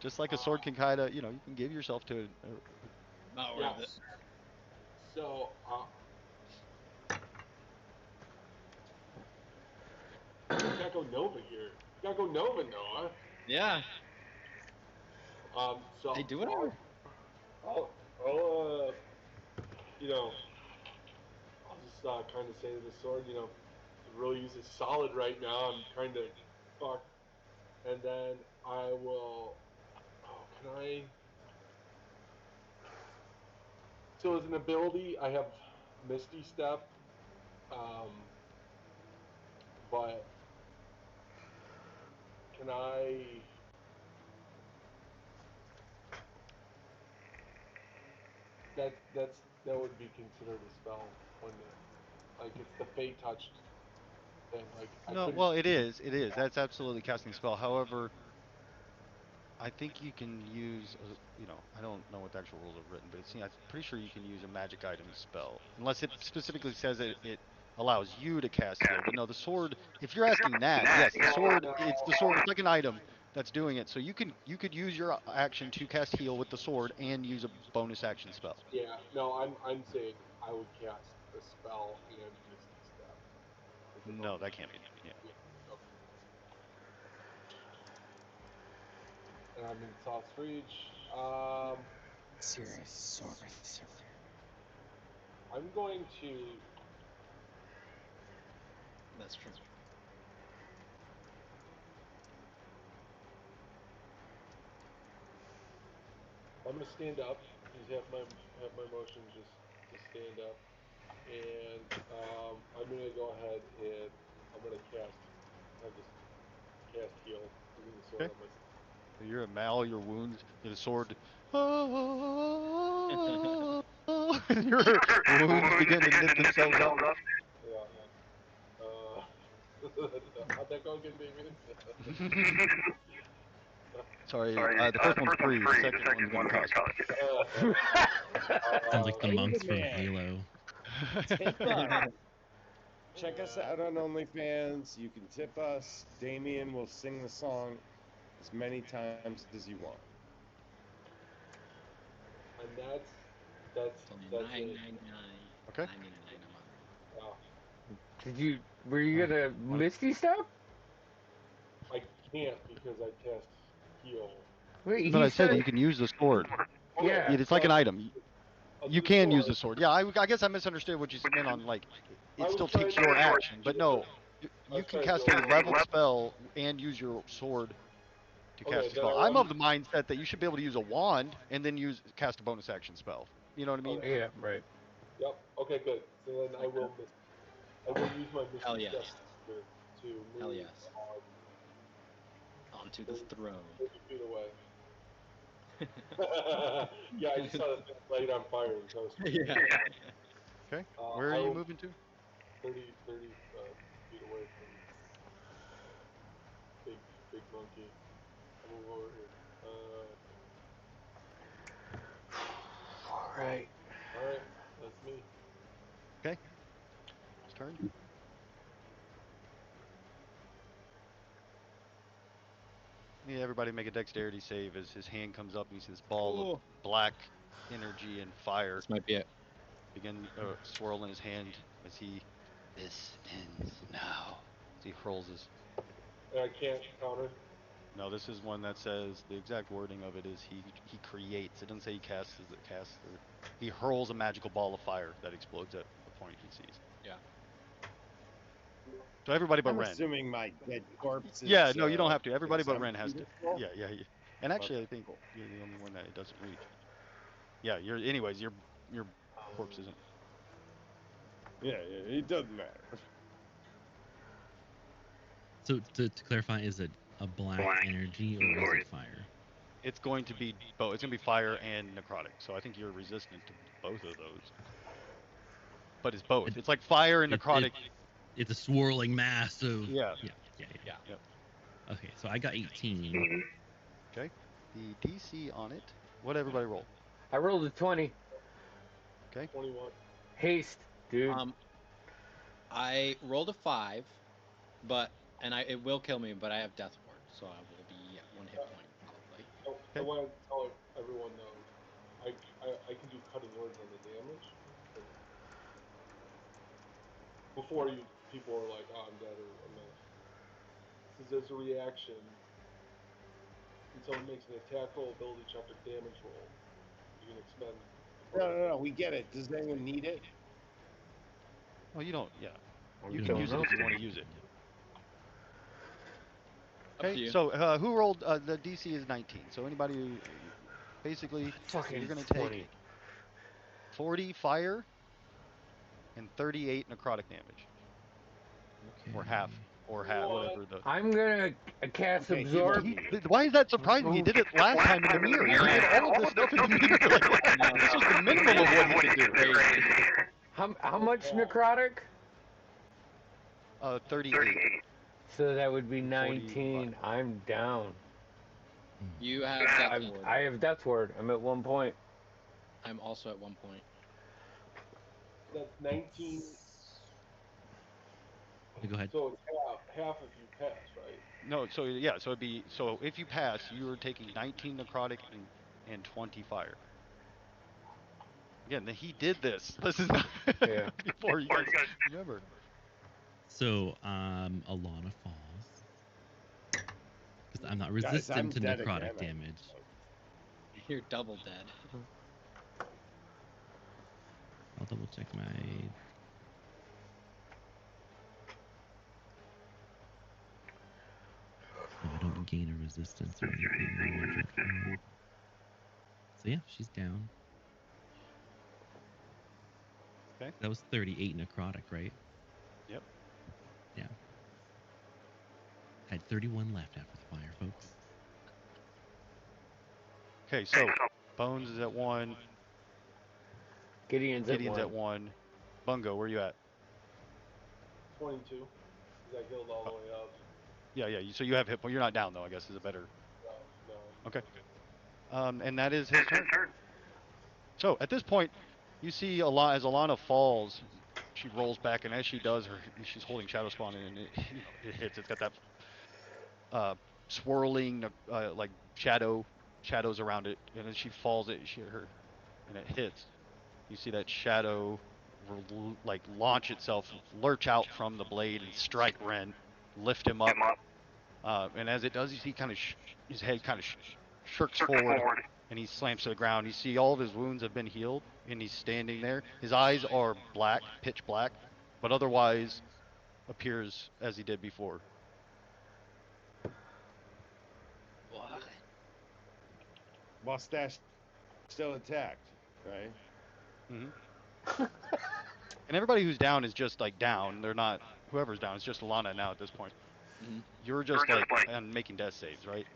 Just like a sword can kind of, you can give yourself to Not worth it. Yes. So, you gotta go Nova here. You gotta go Nova, Noah. Yeah. So Hey, do whatever. I'll I'll just kind of say to the sword, could really use it solid right now. I'm kind of fucked. And then I will. Oh, can I? So as an ability, I have Misty Step, but can I? That would be considered a spell, wouldn't it? Like it's the Fate touched thing. Like I No, couldn't. well, it is. It is. That's absolutely casting a spell. However, I think you can use, I don't know what the actual rules are written, but I'm pretty sure you can use a magic item spell, unless it specifically says it allows you to cast heal. But no, the sword. If you're asking that, yes, the sword. It's the sword. It's like an item that's doing it. So you could use your action to cast heal with the sword and use a bonus action spell. Yeah. No, I'm saying I would cast a spell and Misty Step. As a No, bonus. that can't be. Yeah. Okay. And I'm in South Reach. Serious sword. I'm going to. That's true. I'm gonna stand up. Just have my motion just to stand up, and I'm gonna go ahead and I'm gonna I'll just cast heal using the sword Okay. on my. So you're at all your wounds. The sword. And your wounds begin to knit themselves up. Yeah. How'd that go again, Damien? Sorry, the first one's free. The second one's gonna cost. Sounds like the Wait a monks from minute. Halo. Tip us. Check us out on OnlyFans. You can tip us. Damien will sing the song as many times as you want. And that's It's only it. $9.99. Okay. $9.99 a month. Were you gonna Misty Step? I can't because I cast heal. Wait, But he I said said, you can use the sword. yeah. It's like an item. I'll You do can use sword. the sword. Yeah, I guess I misunderstood what you meant on like. I It was still trying takes to- your action, but no, I you was can trying to cast a go- leveled spell and use your sword to Okay, cast a then spell. I I'm want- of the mindset that you should be able to use a wand and then cast a bonus action spell. You know what I mean? Yeah, right. Yep. Okay, good. So then I will use my Misty Hell yes. Step to move Hell yes. Onto the throne. 30 feet away. Yeah, I just saw the thing light on fire. So I was Yeah. Okay. Where are I you will- moving to? 30 feet away from big monkey. I'll move over here. All right. All right, that's me. Okay. His turn. Yeah, everybody make a dexterity save as his hand comes up and you see this ball of Oh. black energy and fire This might be it. begin swirl in his hand as he. This ends now. As he hurls his. And I can't counter. No, this is one that says the exact wording of it is he creates. It doesn't say he casts. It casts or he hurls a magical ball of fire that explodes at the point he sees. Yeah. So everybody but I'm Ren. assuming my dead corpse is. Yeah, no, you don't have to. Everybody but Ren exempt has from to. this roll? Yeah. And actually, Okay, I think cool. you're the only one that it doesn't reach. Yeah, anyways, your corpse isn't. Yeah, it doesn't matter. So to clarify, is it a black energy or is it fire? It's going to be both. It's going to be fire and necrotic. So I think you're resistant to both of those. But it's both. It's like fire and necrotic. It's a swirling mass of. Yeah. Yeah. Yep. Okay, so I got 18. Okay. The DC on it. What everybody roll? I rolled a 20. 21. Haste, dude. I rolled a 5, and it will kill me, but I have Death Ward, so I will be at 1 hit point probably. Oh, I Okay. want to tell everyone though, I can do cutting words on the damage. Before people are like, oh, I'm dead or I'm not. It says as a reaction, until it makes an attack roll, ability check, or damage roll, you can expend. No, we get it. Does anyone need it? Well, you don't. Yeah. You You can don't use it know. if you want to use it. Up to Okay. you. So who rolled? The DC is 19. So anybody who basically Fucking you're going to take 20. 40 fire and 38 necrotic damage, Okay. or half, whatever the. I'm gonna cast Okay, absorb. Why is that surprising? He did it last time in the mirror. He did all of this stuff in the mirror. Like, this was the minimum of what he could do. Crazy. How much necrotic? 38. So that would be 45. 19. I'm down. You have Death Ward. I have Death Ward. I'm at 1 point. I'm also at 1 point. That's 19. Go ahead. So it's half if you pass, right? No, so yeah, so if you pass, you are taking 19 necrotic and 20 fire. Again, he did this. This is not Yeah. before you guys remember. So Alana falls because I'm not Guys, resistant I'm to dead necrotic again. damage. You're double dead. I'll double check my. No, I don't gain a resistance or anything when I'm injured from it. So yeah, she's down. Okay. That was 38 necrotic, right? Yep. Yeah. Had 31 left after the fire, folks. Okay, so Bones is at 1. Gideon's Gideon's at 1. Bungo, where you at? 22. Because I healed all the way up. Yeah. So you have hit point. You're not down though. I guess is a better. No. Okay. And that is his turn. So at this point, you see as Alana falls, she rolls back, and as she does, she's holding Shadow Spawn, and it hits. It's got that swirling like shadows around it, and as she falls, and it hits. You see that shadow like launch itself, lurch out from the blade, and strike Ren, lift him up. And as it does, you see his head kind of shirks forward, and he slams to the ground. You see all of his wounds have been healed, and he's standing there. His eyes are black, pitch black, but otherwise appears as he did before. What? Mustache still attacked, right? Mm-hmm. And everybody who's down is just like down. They're not. Whoever's down is just Alana now at this point. Mm-hmm. You're just like making death saves, right?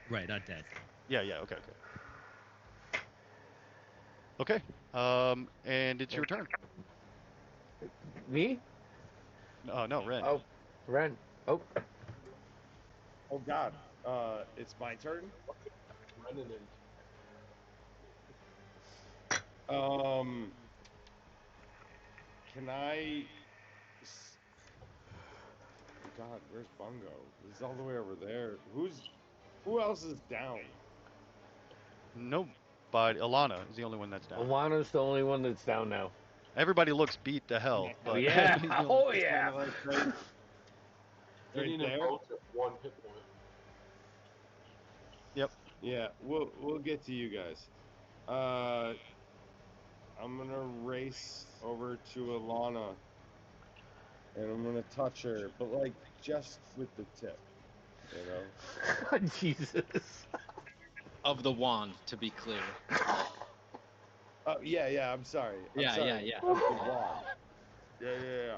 Right, not dead. Yeah. Okay. Okay. And it's your turn. Me? No, Ren. Oh, Ren. Oh, Oh God. It's my turn. Renan Can I? God, where's Bungo? He's all the way over there. Who else is down? Nope. But Alana is the only one that's down. Alana's the only one that's down now. Everybody looks beat to hell, Oh but yeah. he's the only- Oh Just yeah. kinda like right Gideon and there. both have 1 hit point. Yep. Yeah, we'll get to you guys. I'm gonna race over to Alana, and I'm gonna touch her, but like just with the tip, you know. Jesus. Of the wand, to be clear. Oh yeah. I'm sorry. Yeah, sorry. yeah. Of the wand. Yeah.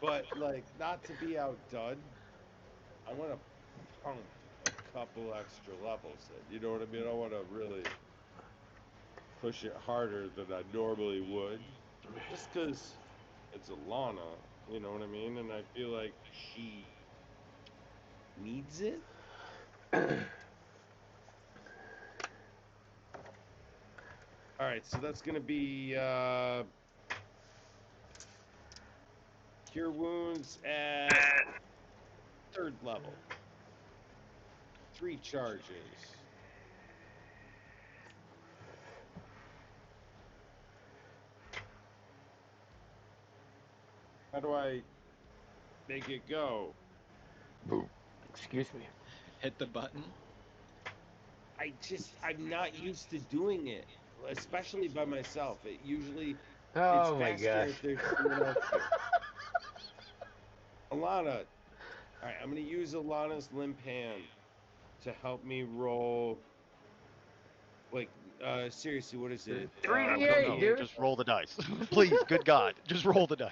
But like, not to be outdone, I want to pump a couple extra levels in. You know what I mean? I want to really push it harder than I normally would, just because it's Alana. You know what I mean? And I feel like she needs it. All right, so that's gonna be cure wounds at 3rd level. 3 charges. How do I make it go? Excuse me. Hit the button. I'm not used to doing it, especially by myself. It usually Oh it's my faster gosh. if there's someone else here. Alana. All right, I'm gonna use Alana's limp hand to help me roll. Like, seriously, what is it? 3d8, No, dude. just roll the dice. Please, good God, just roll the dice.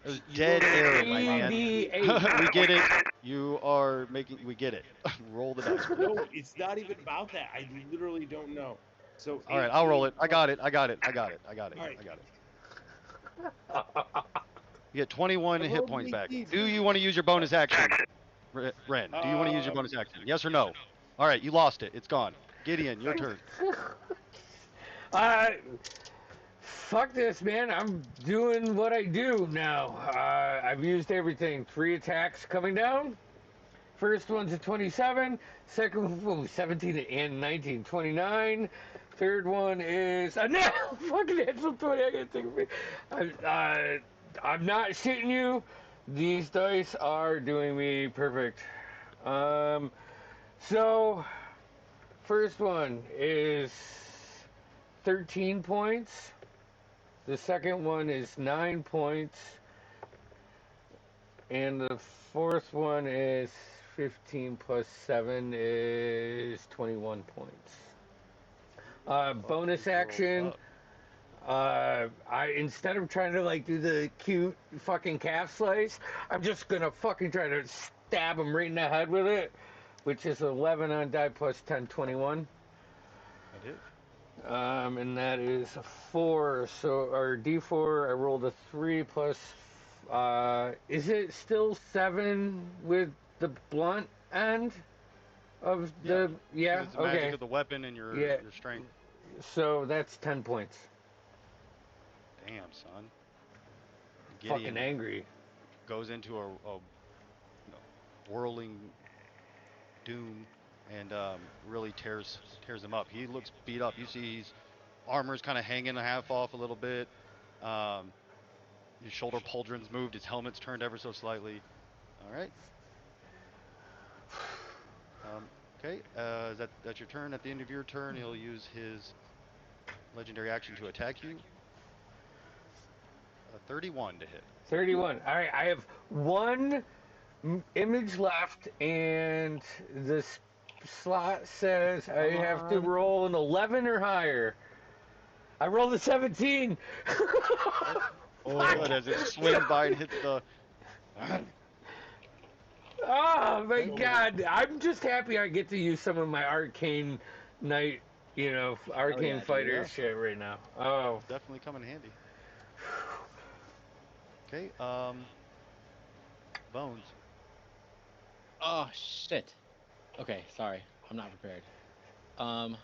There's dead air, my man. 3d8. We get it. You are making. We get it. Roll the dice. Please. No, it's not even about that. I literally don't know. So All right, I'll roll 18 it. I got it. I got it. I got it. I got it. All right. I got it. You get 21 I hit rolled points back. 18. Do you want to use your bonus action, Ren? Do you want to use your bonus action? Yes or no? All right, you lost it. It's gone. Gideon, your turn. Fuck this, man. I'm doing what I do now. I've used everything. 3 attacks coming down. First one's a 27. Second one, 17 and 19, 29. Third one is a no. Fucking natural 20. I gotta take a break. I'm not shitting you. These dice are doing me perfect. So first one is 13 points. The second one is 9 points. And the fourth one is 15 plus 7 is 21 points. Bonus action. Instead of trying to like do the cute fucking calf slice, I'm just gonna fucking try to stab him right in the head with it, which is 11 on die plus 10, 21. That is. And that is a 4. So, or D4, I rolled a 3 plus. Is it still 7 with the blunt end of the? Yeah. It's the Okay. magic of the weapon and your strength. So that's 10 points. Damn, son. Fucking angry. Goes into a whirling doom and really tears him up. He looks beat up. You see his armor's kind of hanging half off a little bit. His shoulder pauldrons moved. His helmet's turned ever so slightly. All right. Okay. That's your turn. At the end of your turn, he'll use his legendary action to attack you. 31 to hit. 31. All right. I have 1 image left, and this slot says I have to roll an 11 or higher. I rolled a 17. Oh, good, as it swings by and hits the. Oh my Okay. god! I'm just happy I get to use some of my arcane knight, arcane yeah, dude. fighter Yeah. shit right now. Oh, Definitely come in handy. Okay. Bones. Oh shit. Okay, sorry. I'm not prepared. Um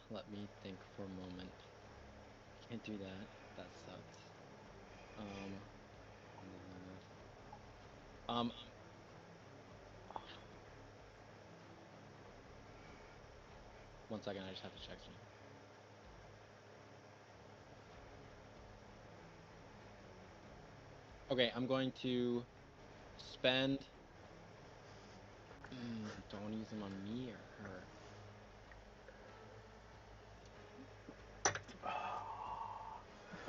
let me think for a moment. Can't do that. That sucks. Um um one second, I just have to check something. Okay, I'm going to spend don't use them on me or her.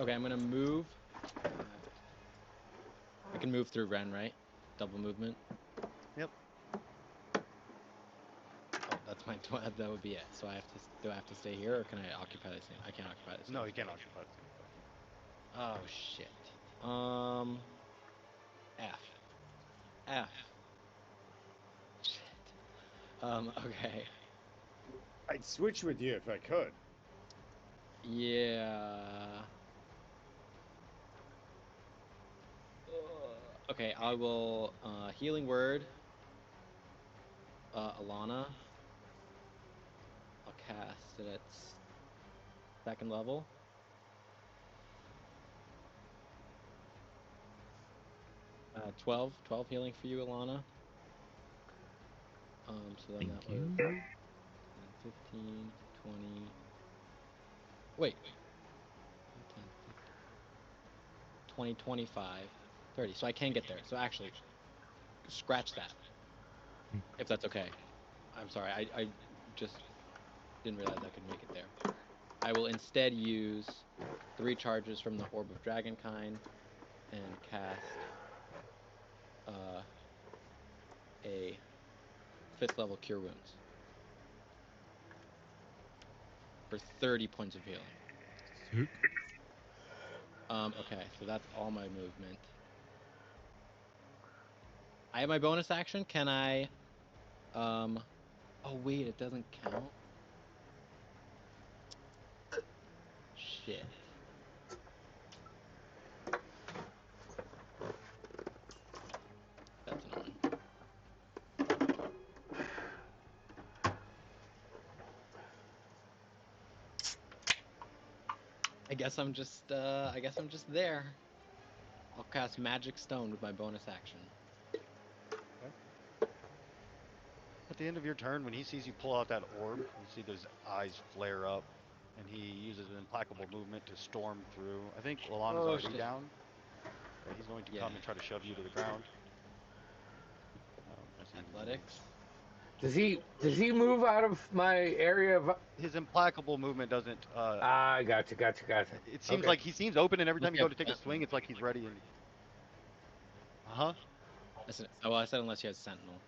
Okay, I'm gonna move. I can move through Ren, right? Double movement. Yep. Oh, that's my that would be it. So do I have to stay here or can I occupy the same? I can't occupy the same No, you space. can't occupy the same space. Oh shit. F. F. Shit. Okay. I'd switch with you if I could. Yeah. Okay, I will healing word Alana. I'll cast it at second level. Uh, 12 healing for you, Alana. So then Thank that you. was 10, 15, 20. Wait. 10, 15, 20, 25, 30. So I can get there. So actually, scratch that. If that's okay. I'm sorry. I just didn't realize I could make it there. I will instead use 3 charges from the Orb of Dragonkind and cast a 5th level Cure Wounds for 30 points of healing. Sick. Okay, so that's all my movement. I have my bonus action. Can I? Oh wait, it doesn't count. Shit. That's annoying. I guess I'm just there. I'll cast Magic Stone with my bonus action. At the end of your turn, when he sees you pull out that orb, you see those eyes flare up, and he uses an implacable movement to storm through. I think Alana's Oh, already shit. down. Yeah, he's going to Yeah. come and try to shove you to the ground. As he Athletics. moves. does he move out of my area of? His implacable movement doesn't. Ah, gotcha. It seems Okay. like he seems open, and every Unless time you you go have to take a Sentinel. swing, it's like he's ready. And huh? I said unless you had Sentinel.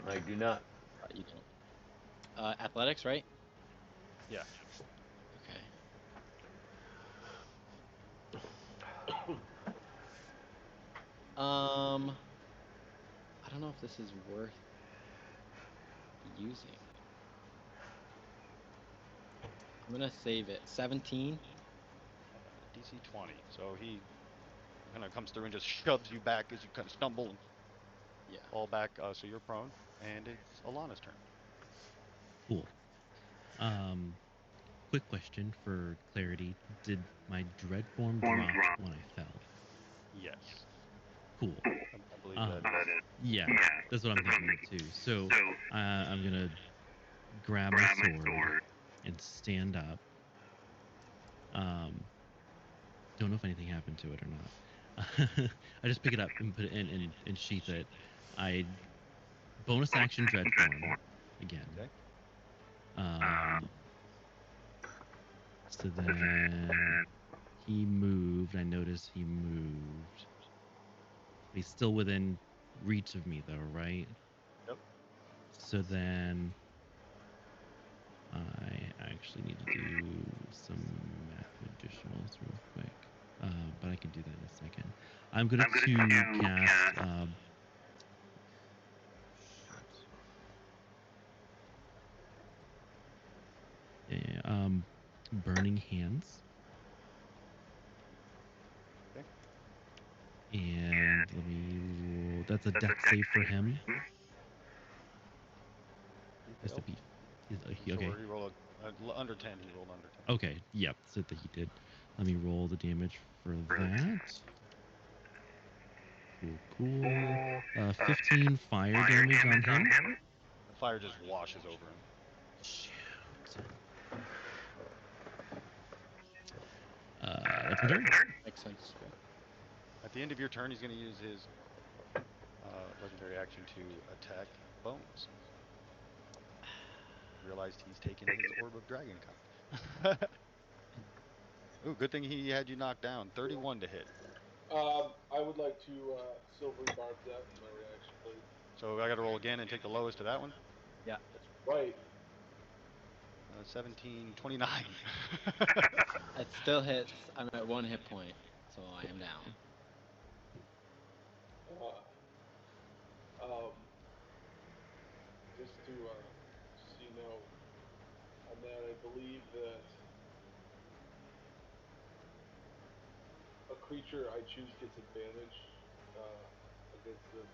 I do not. You don't. Athletics, right? Yeah. Okay. I don't know if this is worth using. I'm gonna save it. 17. DC 20. So he kind of comes through and just shoves you back as you kind of stumble and Yeah. fall back. So you're prone, and it's Alana's turn. Cool. Quick question for clarity: did my dread form drop when I fell? Yes. Cool. I believe that is. Yeah, that's what I'm thinking of too. So I'm gonna grab my sword and stand up. Don't know if anything happened to it or not. I just pick it up and put it in and sheath it. I bonus action dread form again. Okay. So then he moved. I noticed he moved. He's still within reach of me though, right? Yep. So then I actually need to do some math additionals real quick. But I can do that in a second. I'm going to cast. Burning Hands. Okay. And let me. That's a deck save for him. Has to be. So Okay. he rolled under 10. He rolled under 10. Okay. Yep. So that he did. Let me roll the damage for that. Cool. 15 fire damage on him. The fire just washes over him. Shoot. That's my turn. Makes sense. Okay. At the end of your turn, he's going to use his legendary action to attack Bones. Realized he's taken his Orb of Dragon Kind. Ooh, good thing he had you knocked down. 31 to hit. I would like to silvery barb that in my reaction, please. So I got to roll again and take the lowest to that one. Yeah. That's right. 17, 29. It still hits. I'm at 1 hit point, so I am down. Just to so you know, on that, I believe that a creature I choose gets advantage against them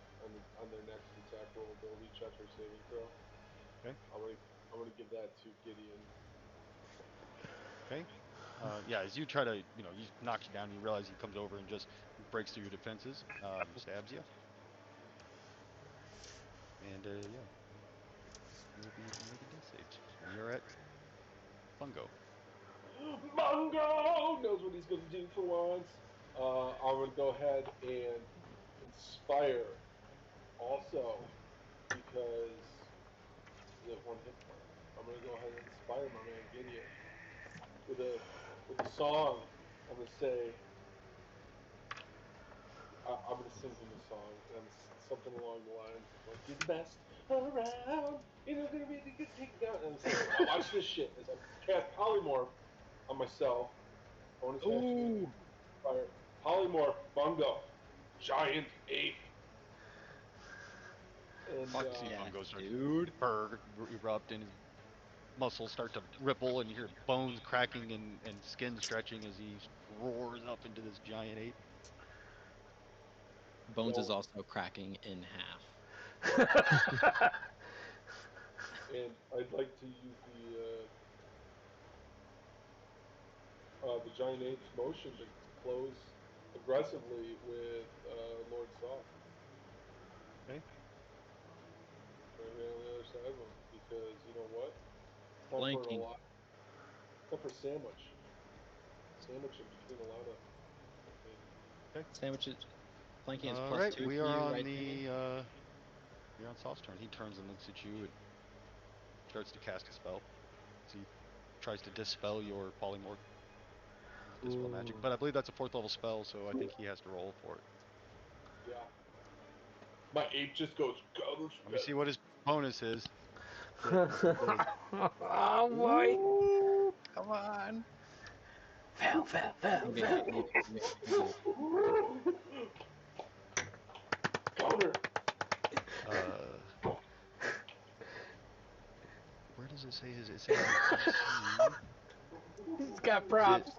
on their next attack roll, ability check, or saving throw. Okay. I'm gonna give that to Gideon. Okay. Yeah, as you try to, he knocks you down, you realize he comes over and just breaks through your defenses, stabs you. And, yeah. You'll be able to make a death save. And you're at Fungo. Mungo knows what he's gonna do for once. I'm gonna go ahead and inspire. Also, because he's at 1 hit point, I'm gonna go ahead and inspire my man Gideon with a song. I'm gonna say. I'm gonna sing him a song, and something along the lines of like, "You're the best around, gonna be to get taken down." And I'm saying, "Now watch this shit." As I cast polymorph on myself, bonus action, fire, polymorph, bungo, giant ape. And Fuck, see Yeah, Fungo starts dude. erupt and his muscles start to ripple and you hear bones cracking and skin stretching as he roars up into this giant ape. Bones is So- also cracking in half. and I'd like to use the giant ape's motion to close aggressively with Lord Saw. Okay. Right on the other side of him, because you know what? Time for an Flanking. lot. Time for sandwich. Sandwich in between a lot of. Sandwiches. Flanking is All plus right, 2 we for are you, on right, the Jimmy? you're on Saw's turn. He turns and looks at you and starts to cast a spell. So he tries to dispel your polymorph dispel magic, but I believe that's a 4th level spell, so I think he has to roll for it. Yeah. My ape just goes counter. Let me see what his bonus is. Oh boy! Ooh, come on. Fell. Okay, you- Counter. Where does it say his? It says his DC. He's got props.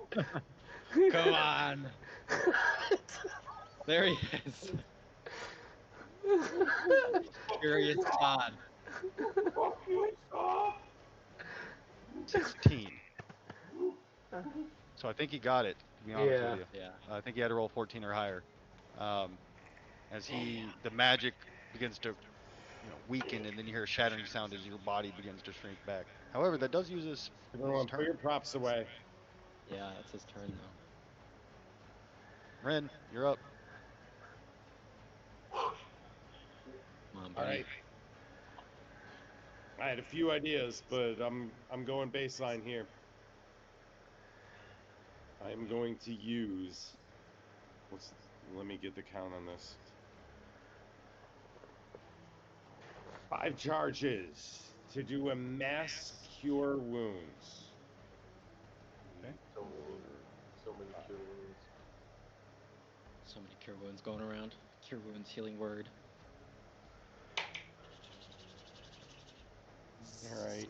Come on. There he is. Furious Todd. Fuck you, Saw. 16. So I think he got it. To be honest Yeah. with you, Yeah. I think he had to roll 14 or higher. As the magic begins to, weaken, and then you hear a shattering sound as your body begins to shrink back. However, that does use his Everyone, put turn. your props away. Yeah, it's his turn though. Ren, you're up. Come on, All buddy. right. I had a few ideas, but I'm going baseline here. I'm going to use. Let me get the count on this. 5 charges to do a mass cure wounds. Okay. So many cure wounds. So many cure wounds going around. Cure wounds, healing word. All right.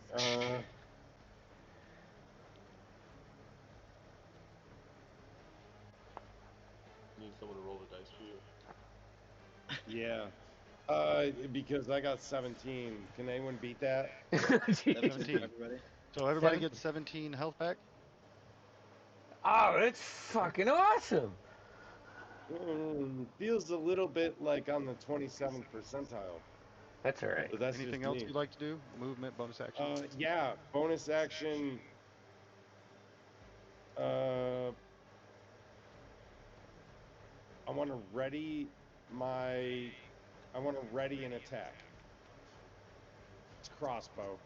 You need someone to roll the dice for you. Yeah. Because I got 17. Can anyone beat that? Jesus. 17. Everybody. So everybody Seven- gets 17 health back. Oh, that's fucking awesome. Feels a little bit like on the 27th percentile, That's all right. but that's Anything just else me. you'd like to do? Movement, bonus action. Yeah, bonus action. I want to ready an attack. It's crossbow.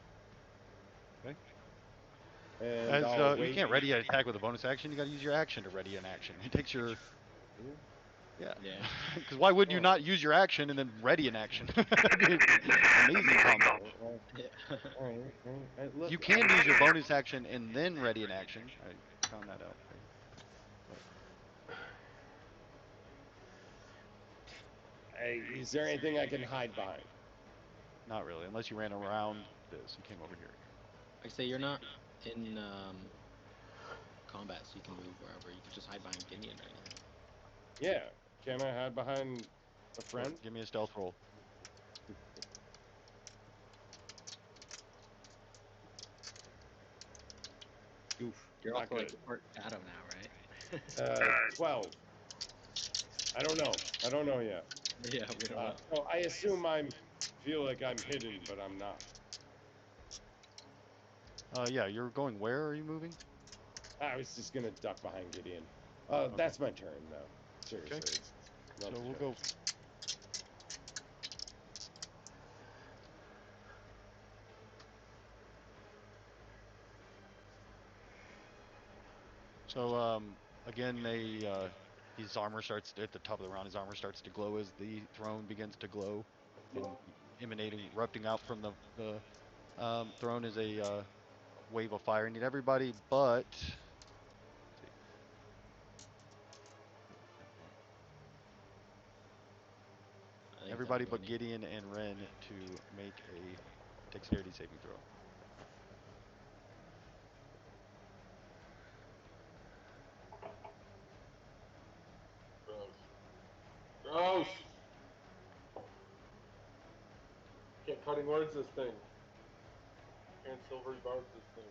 Okay. And As I'll you wait. can't ready an attack with a bonus action. You got to use your action to ready an action. It takes your yeah. Yeah. Because why would you not use your action and then ready an action? Amazing combo. Yeah. All right, look, You can use your bonus action and then ready an action. I found that out. Hey, is there anything I can hide behind? Not really, unless you ran around this and came over here. Like I say, you're not in combat, so you can move wherever. You can just hide behind Gideon or anything. Yeah. Can I hide behind a friend? Give me a stealth roll. Oof. You're not also like good. part shadow now, right? 12. I don't know yet. Yeah, we don't know. So I assume feel like I'm hidden, but I'm not. Yeah, you're going where are you moving? I was just gonna duck behind Gideon. That's my turn, though. Seriously. Okay. It's So not we'll the go. turn. So again, his armor starts at the top of the round. His armor starts to glow as the throne begins to glow, and erupting out from the throne is a wave of fire. I need everybody but I think everybody but everybody. Gideon and Ren to make a dexterity saving throw. Gross. Can't cutting words this thing. Can't silvery barbs this thing.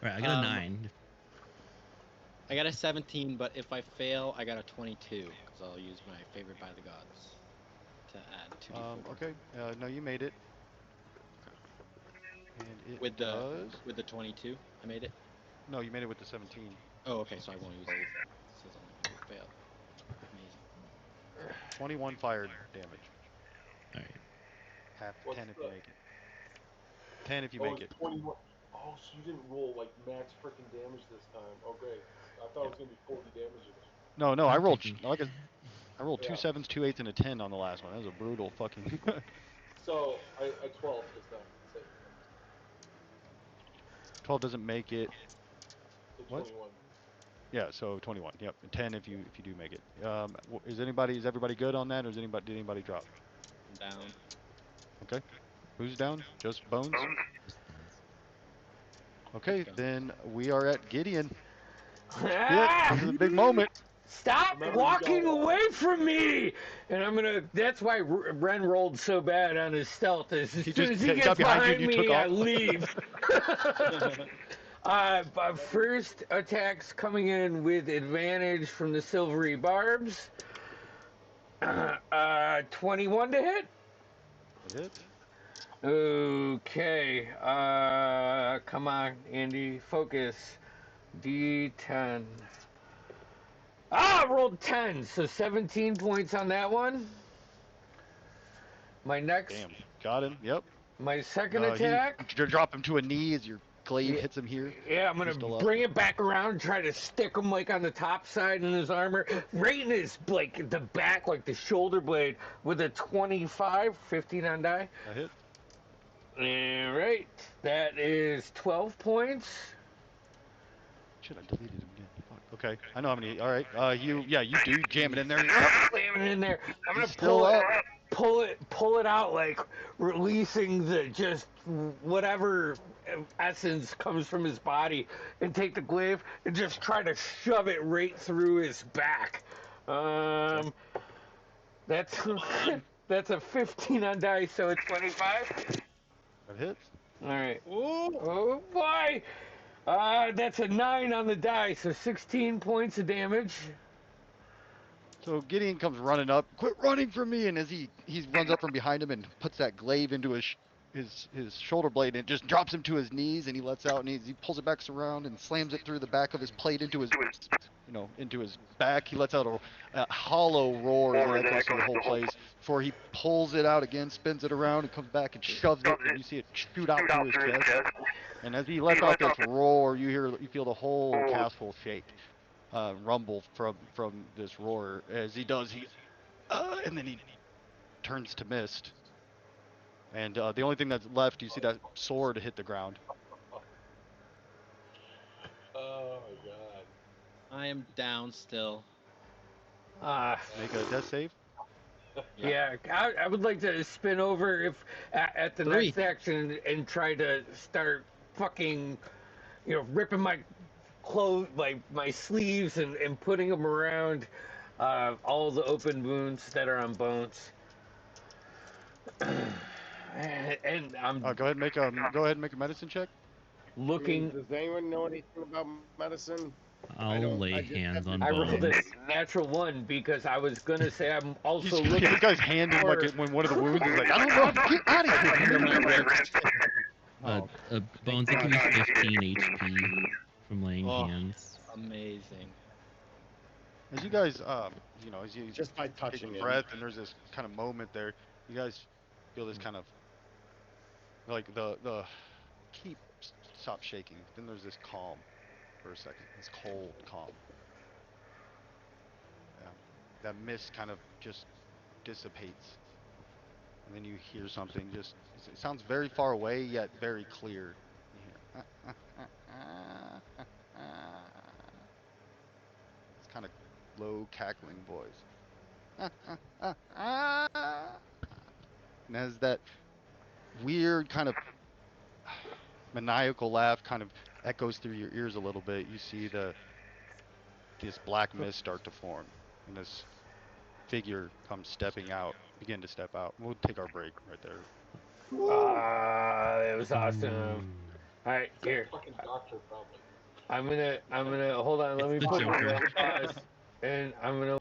All right, I got a 9. I got a 17, but if I fail, I got a 22 because I'll use my favorite by the gods to add 2d4. Okay. No, you made it. And it With was. the 22, I made it. No, you made it with the 17. Oh, okay, so I won't use it. It says only when you fail. Amazing. 21 fire damage. All right. Half What's 10 if the- you make it. 10 if you Oh, make it's it. 21. Oh, so you didn't roll like max freaking damage this time. Oh, great. I thought it was gonna be 40 damage again. No, I I'm rolled taking- I rolled Yeah. 2 7s, 2 8s, and a 10 on the last one. That was a brutal fucking. So I 12 this time. So 12 doesn't make it. What? 21. Yeah, so 21. Yep, and 10 if you do make it. Is everybody good on that, or did anybody drop? I'm down. Okay. Who's down? Just Bones? Just bones. Okay, Let's go. then we are at Gideon. Ah! This is a big moment. Stop Remember, you walking got- away from me! And I'm gonna. That's why Ren rolled so bad on his stealth. As He soon just as he got gets behind you behind and you me, took I off. leave. But first attacks coming in with advantage from the silvery barbs. 21 to hit. It hits. Okay. Come on, Andy. Focus. D10. I rolled 10, so 17 points on that one. My next, Damn. Got him. Yep. my second attack. You drop him to a knee as your glaive Yeah. hits him here. Yeah, I'm gonna He's still up. bring it back around and try to stick him like on the top side in his armor, right in his like the back, like the shoulder blade, with a 25, 15 on die. A hit. All right, that is 12 points. shit, I deleted him again. Fuck. Okay, I know how many. All right. You do jam it in there. Slam it in there. I'm gonna He's still pull it, up. pull it out, like releasing the just whatever essence comes from his body, and take the glaive and just try to shove it right through his back. That's that's a 15 on dice, so it's 25. That hits. All right. Ooh. Oh boy. That's a 9 on the dice, so 16 points of damage. So Gideon comes running up. Quit running from me! And as he runs up from behind him and puts that glaive into his shoulder blade, and it just drops him to his knees, and he lets out, and he pulls it back around and slams it through the back of his plate into his into his back. He lets out a hollow roar that echoes through the whole place before he pulls it out again, spins it around, and comes back and shoves it, and you see it shoot out through his chest. And as he lets out this roar, you feel the whole castle shake, rumble from this roar. As he does, and then he turns to mist. And the only thing that's left, you see that sword hit the ground. Oh my god. I am down still. Make a death save. Yeah, I would like to spin over if at the 3. next action and try to start fucking, ripping my clothes, my sleeves, and putting them around all the open wounds that are on Bones. And I'm Go ahead and make a medicine check. looking. Does anyone know anything about medicine? I I'll don't- lay I just hands on I rolled Bones. a natural 1 because I was gonna say I'm also He's looking. this guy's hand in like when one of the wounds is like, I don't know, get out of here. Under my ribs. But Oh, Bones, it can be 15 HP from laying Oh. hands. Amazing. As you guys, as you just by take touching a it. breath, and there's this kind of moment there. You guys feel this kind of like the keep stop shaking. Then there's this calm for a second. This cold calm. That mist kind of just dissipates, and then you hear something. It sounds very far away yet very clear. You hear, it's kind of low cackling voice. And as that weird kind of maniacal laugh kind of echoes through your ears a little bit, you see this black mist start to form, and this figure comes begin to step out. We'll take our break right there. It was awesome. All right, here. Fucking doctor, probably. I'm gonna hold on. Let It's me the put it Joker. on pause, and I'm gonna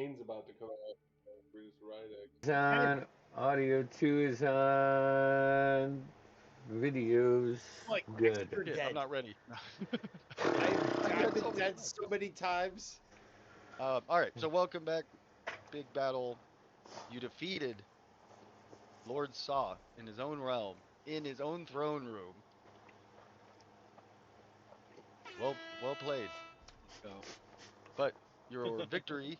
Plane's about to come out. Bruce Rydick. It's on audio 2 is on videos. Like, Good. you're Shit, dead. I'm not ready. I've so been many dead times. so many times. All right, so welcome back. Big battle. You defeated Lord Saw in his own realm, in his own throne room. Well played. Go. But your victory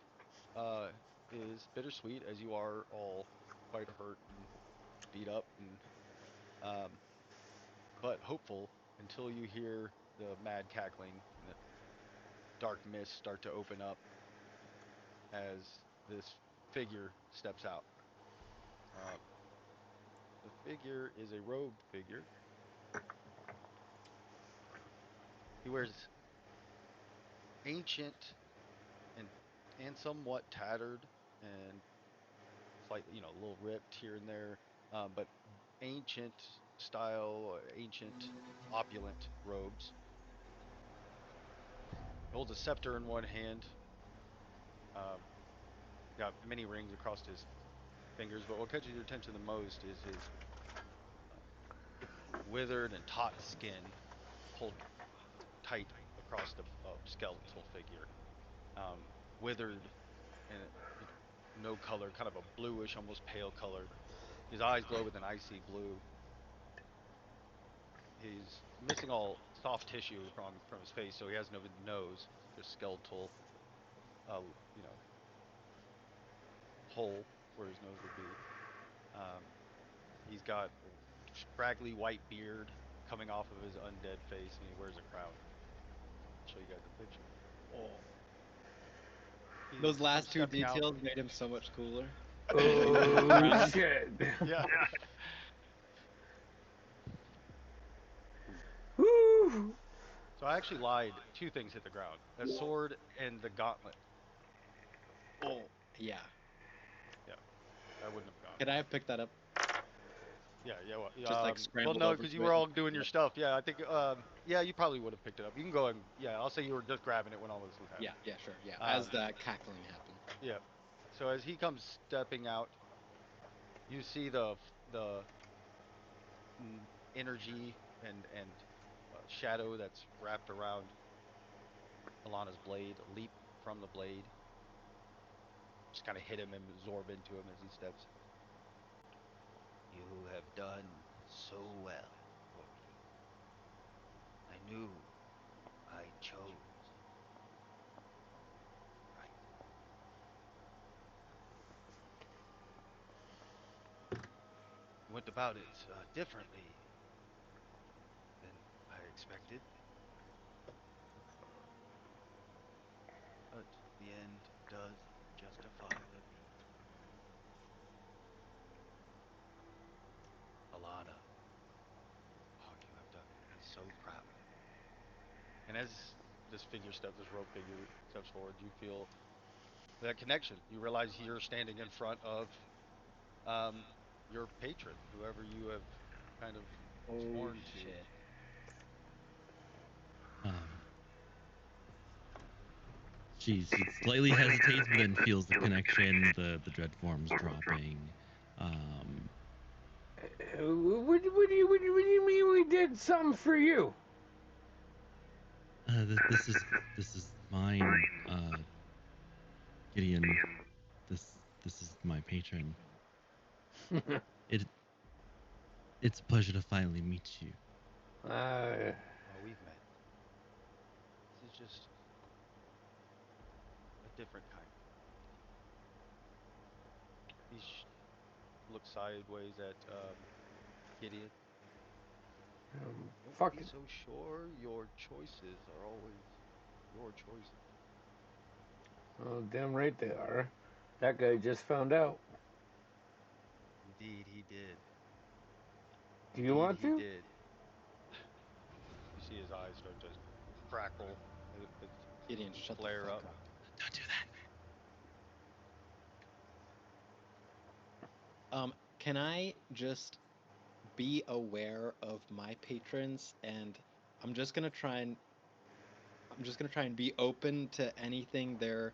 is bittersweet, as you are all quite hurt and beat up, and but hopeful until you hear the mad cackling and the dark mist start to open up as this figure steps out. The figure is a robed figure. He wears ancient and somewhat tattered and slightly, a little ripped here and there, but ancient style, ancient, opulent robes. He holds a scepter in one hand. Got many rings across his fingers, but what catches your attention the most is his withered and taut skin pulled tight across the skeletal figure. Withered and no color, kind of a bluish, almost pale color. His eyes glow with an icy blue. He's missing all soft tissue from his face, so he has no nose, just skeletal, you know, hole where his nose would be. He's got a scraggly white beard coming off of his undead face, and he wears a crown. I'll show you guys a picture. Oh. He Those last comes two stepping out. details made him so much cooler. Oh shit! Yeah. Woo! So I actually lied. Two things hit the ground: a sword and the gauntlet. Oh, yeah. Yeah, I wouldn't have gone. Could I have picked that up? Yeah, Just like well, scrambled no, over because to you it were all and doing picked your it up? stuff. Yeah, I think, yeah, you probably would have picked it up. You can go and, yeah, I'll say you were just grabbing it when all this was happening. Yeah, sure. Yeah, Um, as that cackling happened. Yeah. So as he comes stepping out, you see the energy and shadow that's wrapped around Alana's blade leap from the blade. Just kind of hit him and absorb into him as he steps. You have done so well for me. I knew I chose right. Went about it differently than I expected, but the end does justify the means. Alana, all you have done makes me so proud. And as this rope figure steps forward, you feel that connection. You realize you're standing in front of your patron, whoever you have kind of sworn to. Shit. She slightly hesitates, but then feels the connection, the dread forms dropping. What do you mean we did something for you? This is mine, Gideon. This is my patron. It's a pleasure to finally meet you. Oh, we've met. This is just a different kind. He looks sideways at Gideon. Don't Fuck be it. so sure. Your choices are always your choices. Oh, damn right they are. That guy just found out. Indeed, he did. Do you want He to? did. You see his eyes start to crackle, Gideon, shut the flare fuck up. up. Don't do that. Can I just be aware of my patrons, and I'm just gonna try and be open to anything they're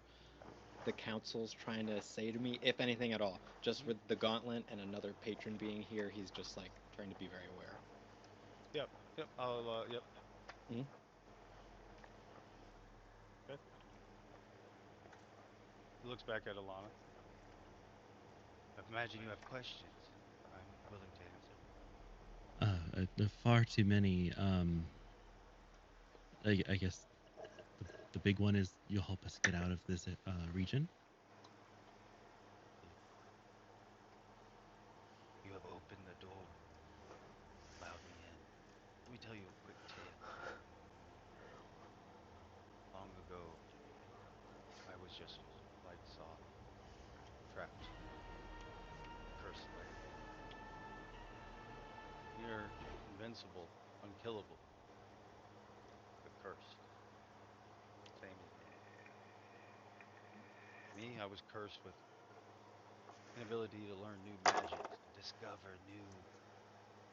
the council's trying to say to me, if anything at all. Just with the gauntlet and another patron being here, he's just like trying to be very aware. Yep. Yep. I'll. Yep. Mhm. Okay. He looks back at Alana. I imagine you have questions. I'm willing to answer. Far too many. I guess the big one is you'll help us get out of this region. You have opened the door, allowed me in. Let me tell you a quick tale. Long ago, I was just like Saw, trapped in a cursed land. Near invincible, unkillable, but cursed. Same as you. Me, I was cursed with inability to learn new magics and discover new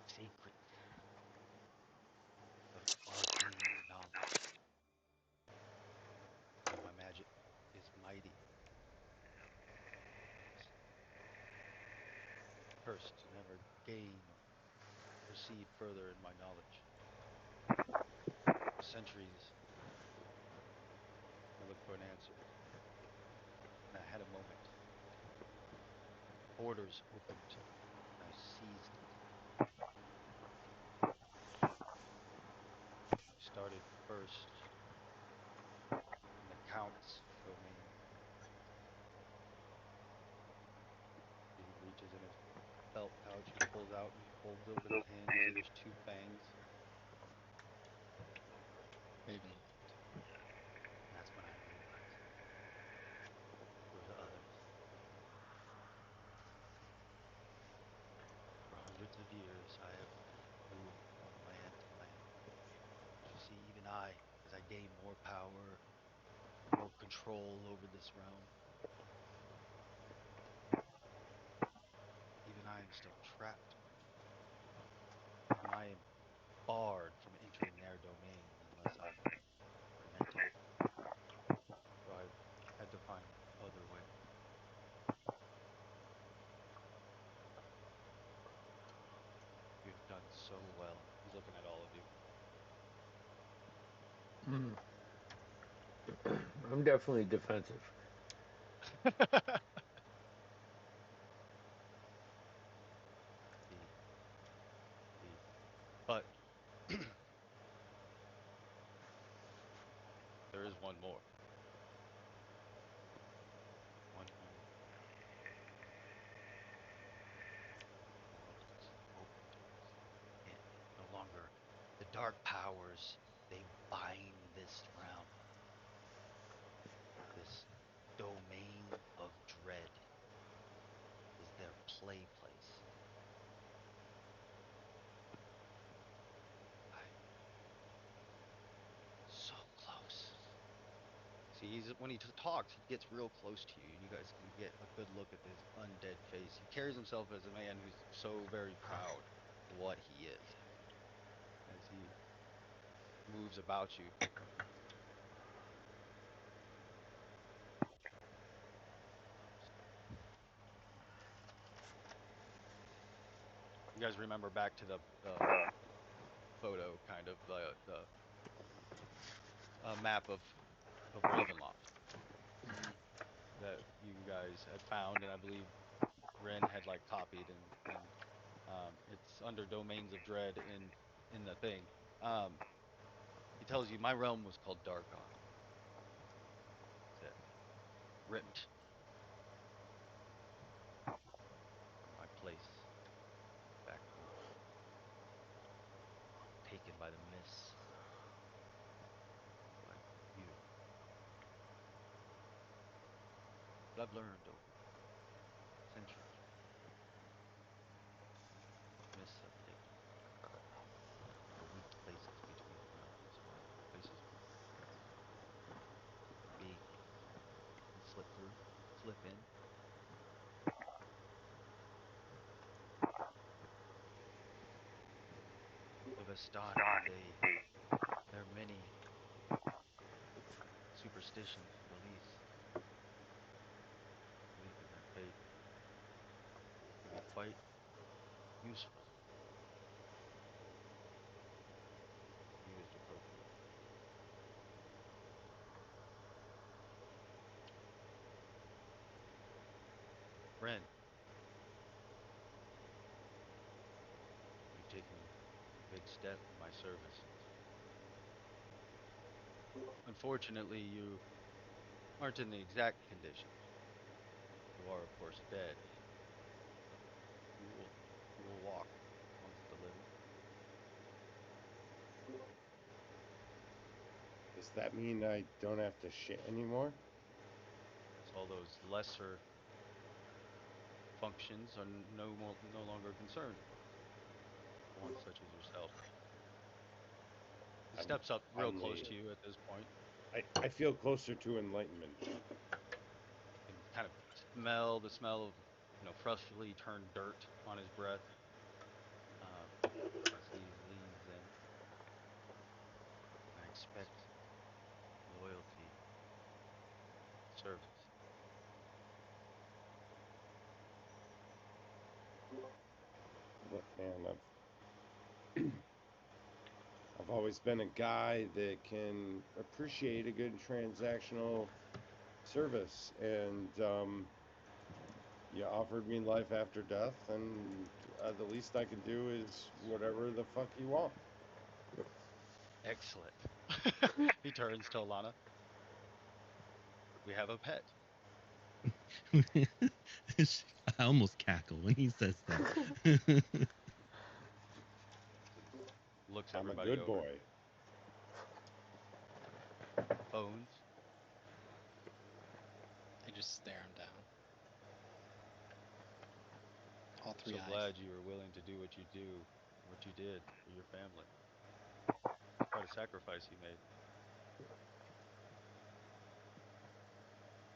sacred of arcane knowledge. Though my magic is mighty, I was cursed to never gain or proceed further in my knowledge. For centuries, I looked for an answer, and I had a moment. Borders opened, and I seized it. I started first in the Count's domain. He reaches in his belt pouch and pulls out and holds open his hand. You see there's two fangs. Ravenloft. And that's when I realized there was others. For hundreds of years, I have moved from land to land. But you see, even I, as I gain more power, more control over this realm, even I am still trapped by them. And I am barred from entering their domain unless I'm granted it. So I've had to find other ways. You have done so well. He's looking at all of you. Mm. I'm definitely defensive. Indeed, indeed. But there is one more. One more. Doors. Open doors. And no longer the dark powers, they bind this realm. This domain of dread is their play place. I'm so close. See, when he talks, he gets real close to you, and you guys can get a good look at his undead face. He carries himself as a man who's so very proud of what he is. As he moves about you, you guys remember back to the photo, kind of the map of Ravenloft that you guys had found, and I believe Ren had like copied, and it's under Domains of Dread in the thing. Um, he tells you my realm was called Darkon. Said ripped from my place back home, taken by the mists, by you. But I've learned over centuries, mists have taken me. The weak places between realms, places where human beings can slip through, slip in. The Vistani, there are many superstitions and beliefs quite useful. Used appropriately. Ren, you've taken a big step in my service. Unfortunately, you aren't in the exact condition. You are, of course, dead. You will, you will walk amongst the living. Does that mean I don't have to shit anymore? So all those lesser functions are no longer concerned for one such as yourself. He I'm steps up real close finally. to you at this point. I feel closer to enlightenment. You can kind of smell the smell of, freshly turned dirt on his breath as he leans in. I expect loyalty, service. Look, man, I've always been a guy that can appreciate a good transactional service, and you offered me life after death, and the least I can do is whatever the fuck you want. Excellent. He turns to Alana. We have a pet. I almost cackle when he says that. Looks I'm a everybody good over. boy. Bones. I just stare him down. All I'm three so eyes. glad you were willing to do what you did for your family. Quite a sacrifice you made.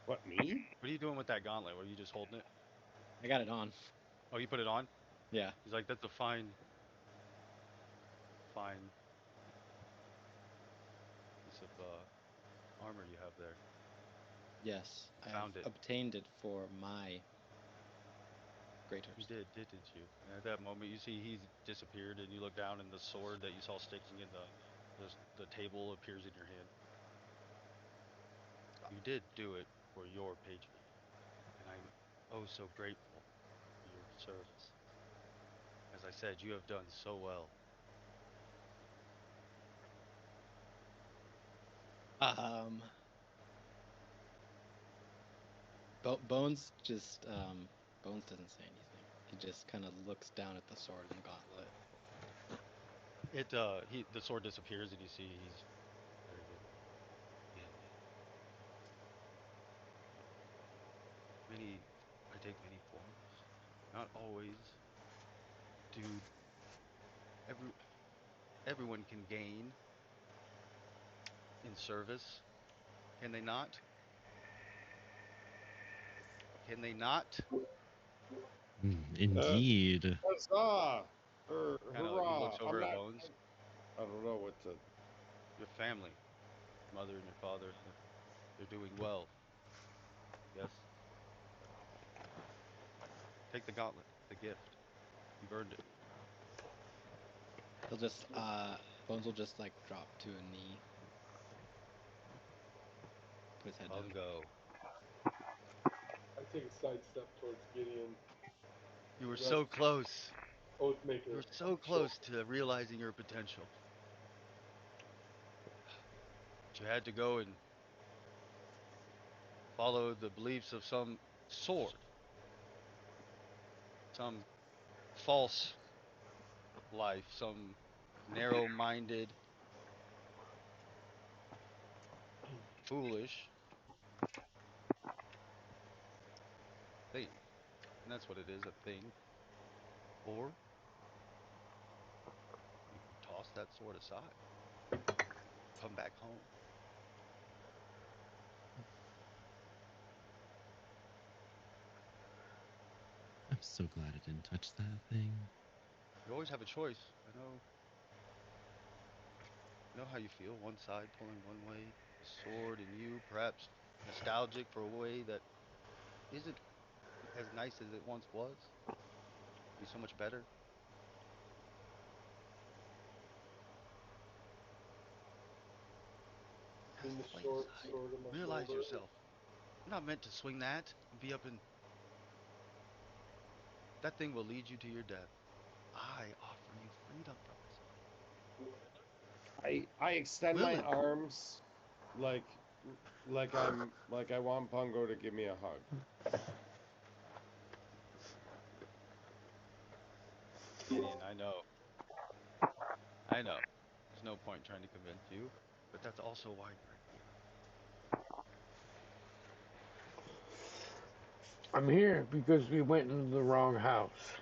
What, me? What are you doing with that gauntlet? Were you just holding it? I got it on. Oh, you put it on? Yeah. He's like, that's a fine piece of armor you have there. Yes. I have Found it. obtained it for my greater. You didn't you? And at that moment, you see he's disappeared, and you look down, and the sword that you saw sticking in the table appears in your hand. You did do it for your patron, and I'm oh so grateful for your service. As I said, you have done so well. Um. Bones just Bones doesn't say anything. He just kind of looks down at the sword and gauntlet. The sword disappears, and you see he's very good. Again, many I take many forms. Not always do every everyone can gain in service. Can they not? Can they not? Uh, Indeed. Huzzah! He Hurrah! looks I'm over at not. Bones. I don't know what to. Your family, your mother and your father, they're doing well. Yes. Take the gauntlet, the gift. You've earned it. He'll just Bones will just like drop to a knee, put his head down. Bungo. I take a side step towards Gideon. You were Rest so close. You Oathmaker were on so the shoulder. close to realizing your potential. But you had to go and follow the beliefs of some sword, some false life, some narrow minded, foolish thing. And that's what it is, a thing. Or you can toss that sword aside, come back home. I'm so glad I didn't touch that thing. You always have a choice. I know how you feel. One side pulling one way, the sword, and you perhaps nostalgic for a way that isn't as nice as it once was. Be so much better. Swing the Light short side. sword in my Realize shoulder. yourself. You're not meant to swing that and be up in. That thing will lead you to your death. I offer you freedom from this. I extend my Willingly. arms like like I want Pungo to give me a hug. Gideon, I know. I know. There's no point trying to convince you, but that's also why you're here. I'm here because we went into the wrong house.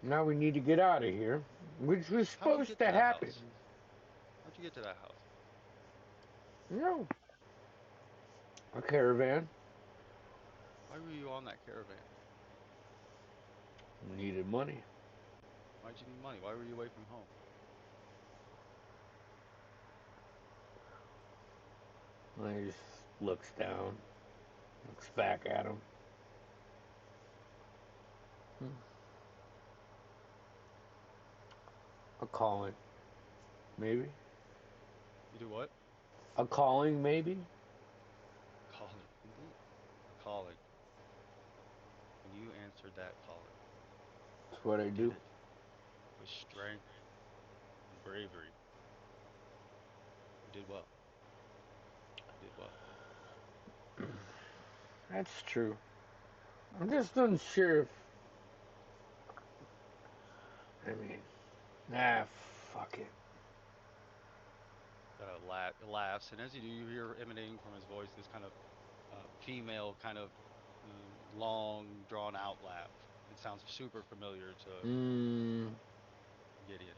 Now we need to get out of here, which was How'd you supposed get to to that happen. house? How'd you get to that house? No, a caravan Why were you on that caravan? needed money. Why'd you need money? Why were you away from home? He just looks down, looks back at him. A calling, maybe. You do what? A calling, maybe. Calling, indeed. A calling. And you answered that calling. That's what I You do. did it with strength and bravery. You did well. You did well. That's true. I'm just unsure if. I mean, fuck it. Laughs, and as you do, you hear emanating from his voice this kind of female, kind of long, drawn out laugh. It sounds super familiar to Mm, Gideon.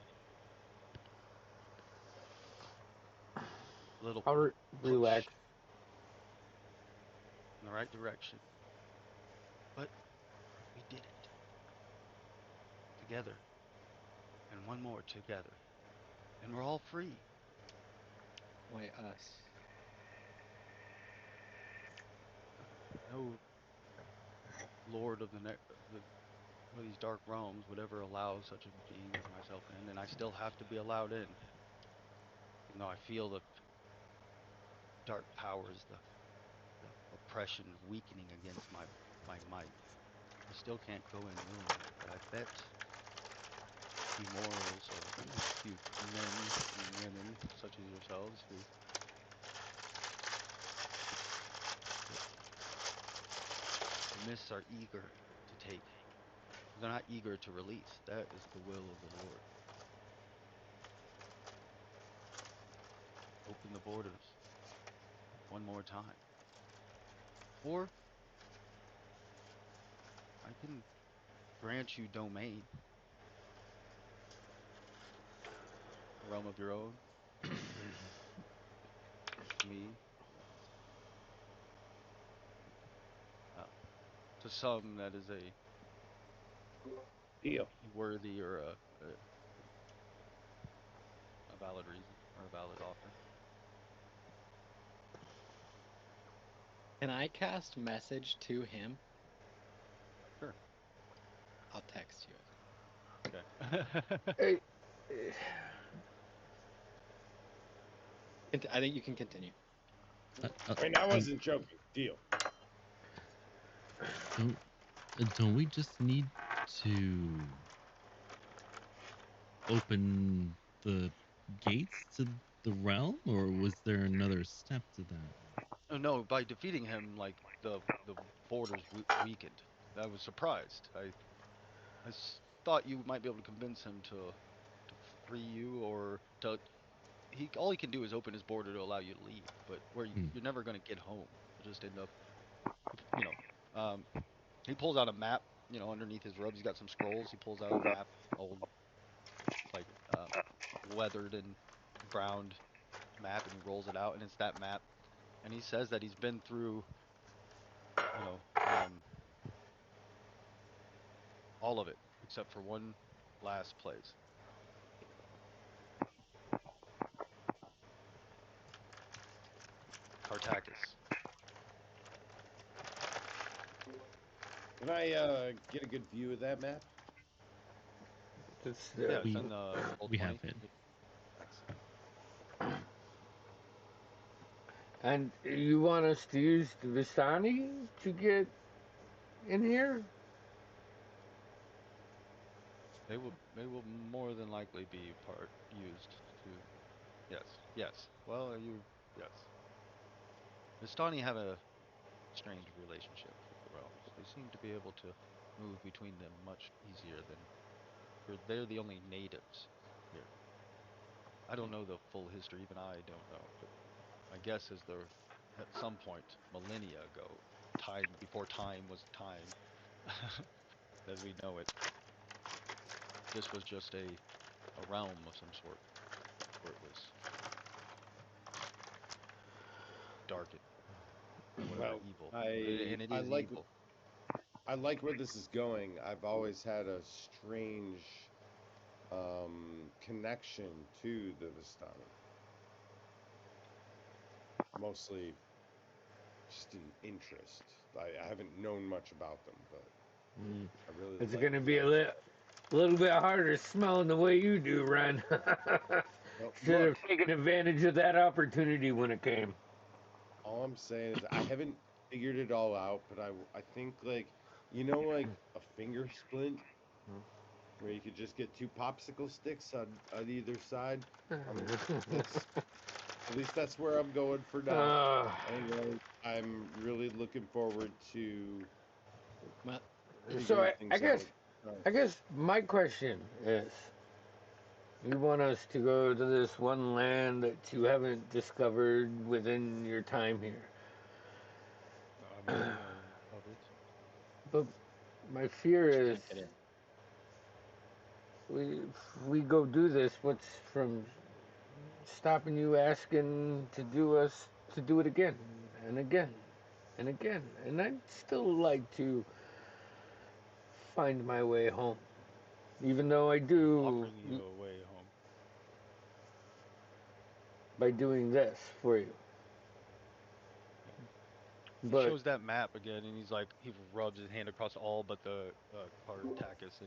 A little I'll push relax. in the right direction. But we did it together, and one more together, and we're all free. Why us? No lord of the of these dark realms would ever allow such a being as myself in, and I still have to be allowed in, even though I feel the dark powers, the oppression weakening against my might. I still can't go in willingly, but I bet a few mortals or a few men and women such as yourselves who the mists are eager to take. They're not eager to release. That is the will of the Lord. Open the borders one more time. Or I can grant you domain, a realm of your own, to me. Uh, to some, that is a Deal. worthy or a valid reason or a valid offer. Can I cast message to him? Sure. I'll text you it. Okay. Hey, I think you can continue. I mean, I don't, wasn't joking. Deal. don't don't we just need to open the gates to the realm, or was there another step to that? Oh, no, by defeating him, like the borders weakened. I was surprised. I thought you might be able to convince him to free you or to he all he can do is open his border to allow you to leave, but where Hmm. you're never going to get home. You'll just end up, you know. Um, he pulls out a map, underneath his robes. He's got some scrolls. He pulls out a map, old like weathered and browned map, and he rolls it out, and it's that map. And he says that he's been through, you know, um, all of it except for one last place, Cartacus. Can I get a good view of that map? It's, Yeah, it's We- in roll we 20. have it. Excellent. and you want us to use the Vistani to get in here? They will more than likely be used to. Yes. Well, yes. The Stani have a strange relationship with the realms. They seem to be able to move between them much easier than. They're the only natives here. I don't know the full history. Even I don't know. But my guess is there, at some point, millennia ago, time before time was time, as we know it. This was just a realm of some sort, where it was dark and whatever Well, evil, I and it I is like evil. I like where this is going. I've always had a strange connection to the Vistani. Mostly just an interest. I haven't known much about them, but Mm. I really It's like going to be the a little bit harder smelling the way you do, Ren. Well, Should look, have taken advantage of that opportunity when it came. all I'm saying is I haven't figured it all out, but I think like like a finger splint where you could just get two popsicle sticks on either side. That's at least that's where I'm going for now. Uh, Anyway, I'm really looking forward to Well, so figuring I things guess out. I guess my question is, you want us to go to this one land that you haven't discovered within your time here. I'm aware of it. But my fear you is, can't get in. if we go do this, what's from stopping you asking to do it again and again and again? And I'd still like to find my way home, even though I do Offering you a way home. by doing this for you. He But shows that map again, and he rubs his hand across all but the part of Takis,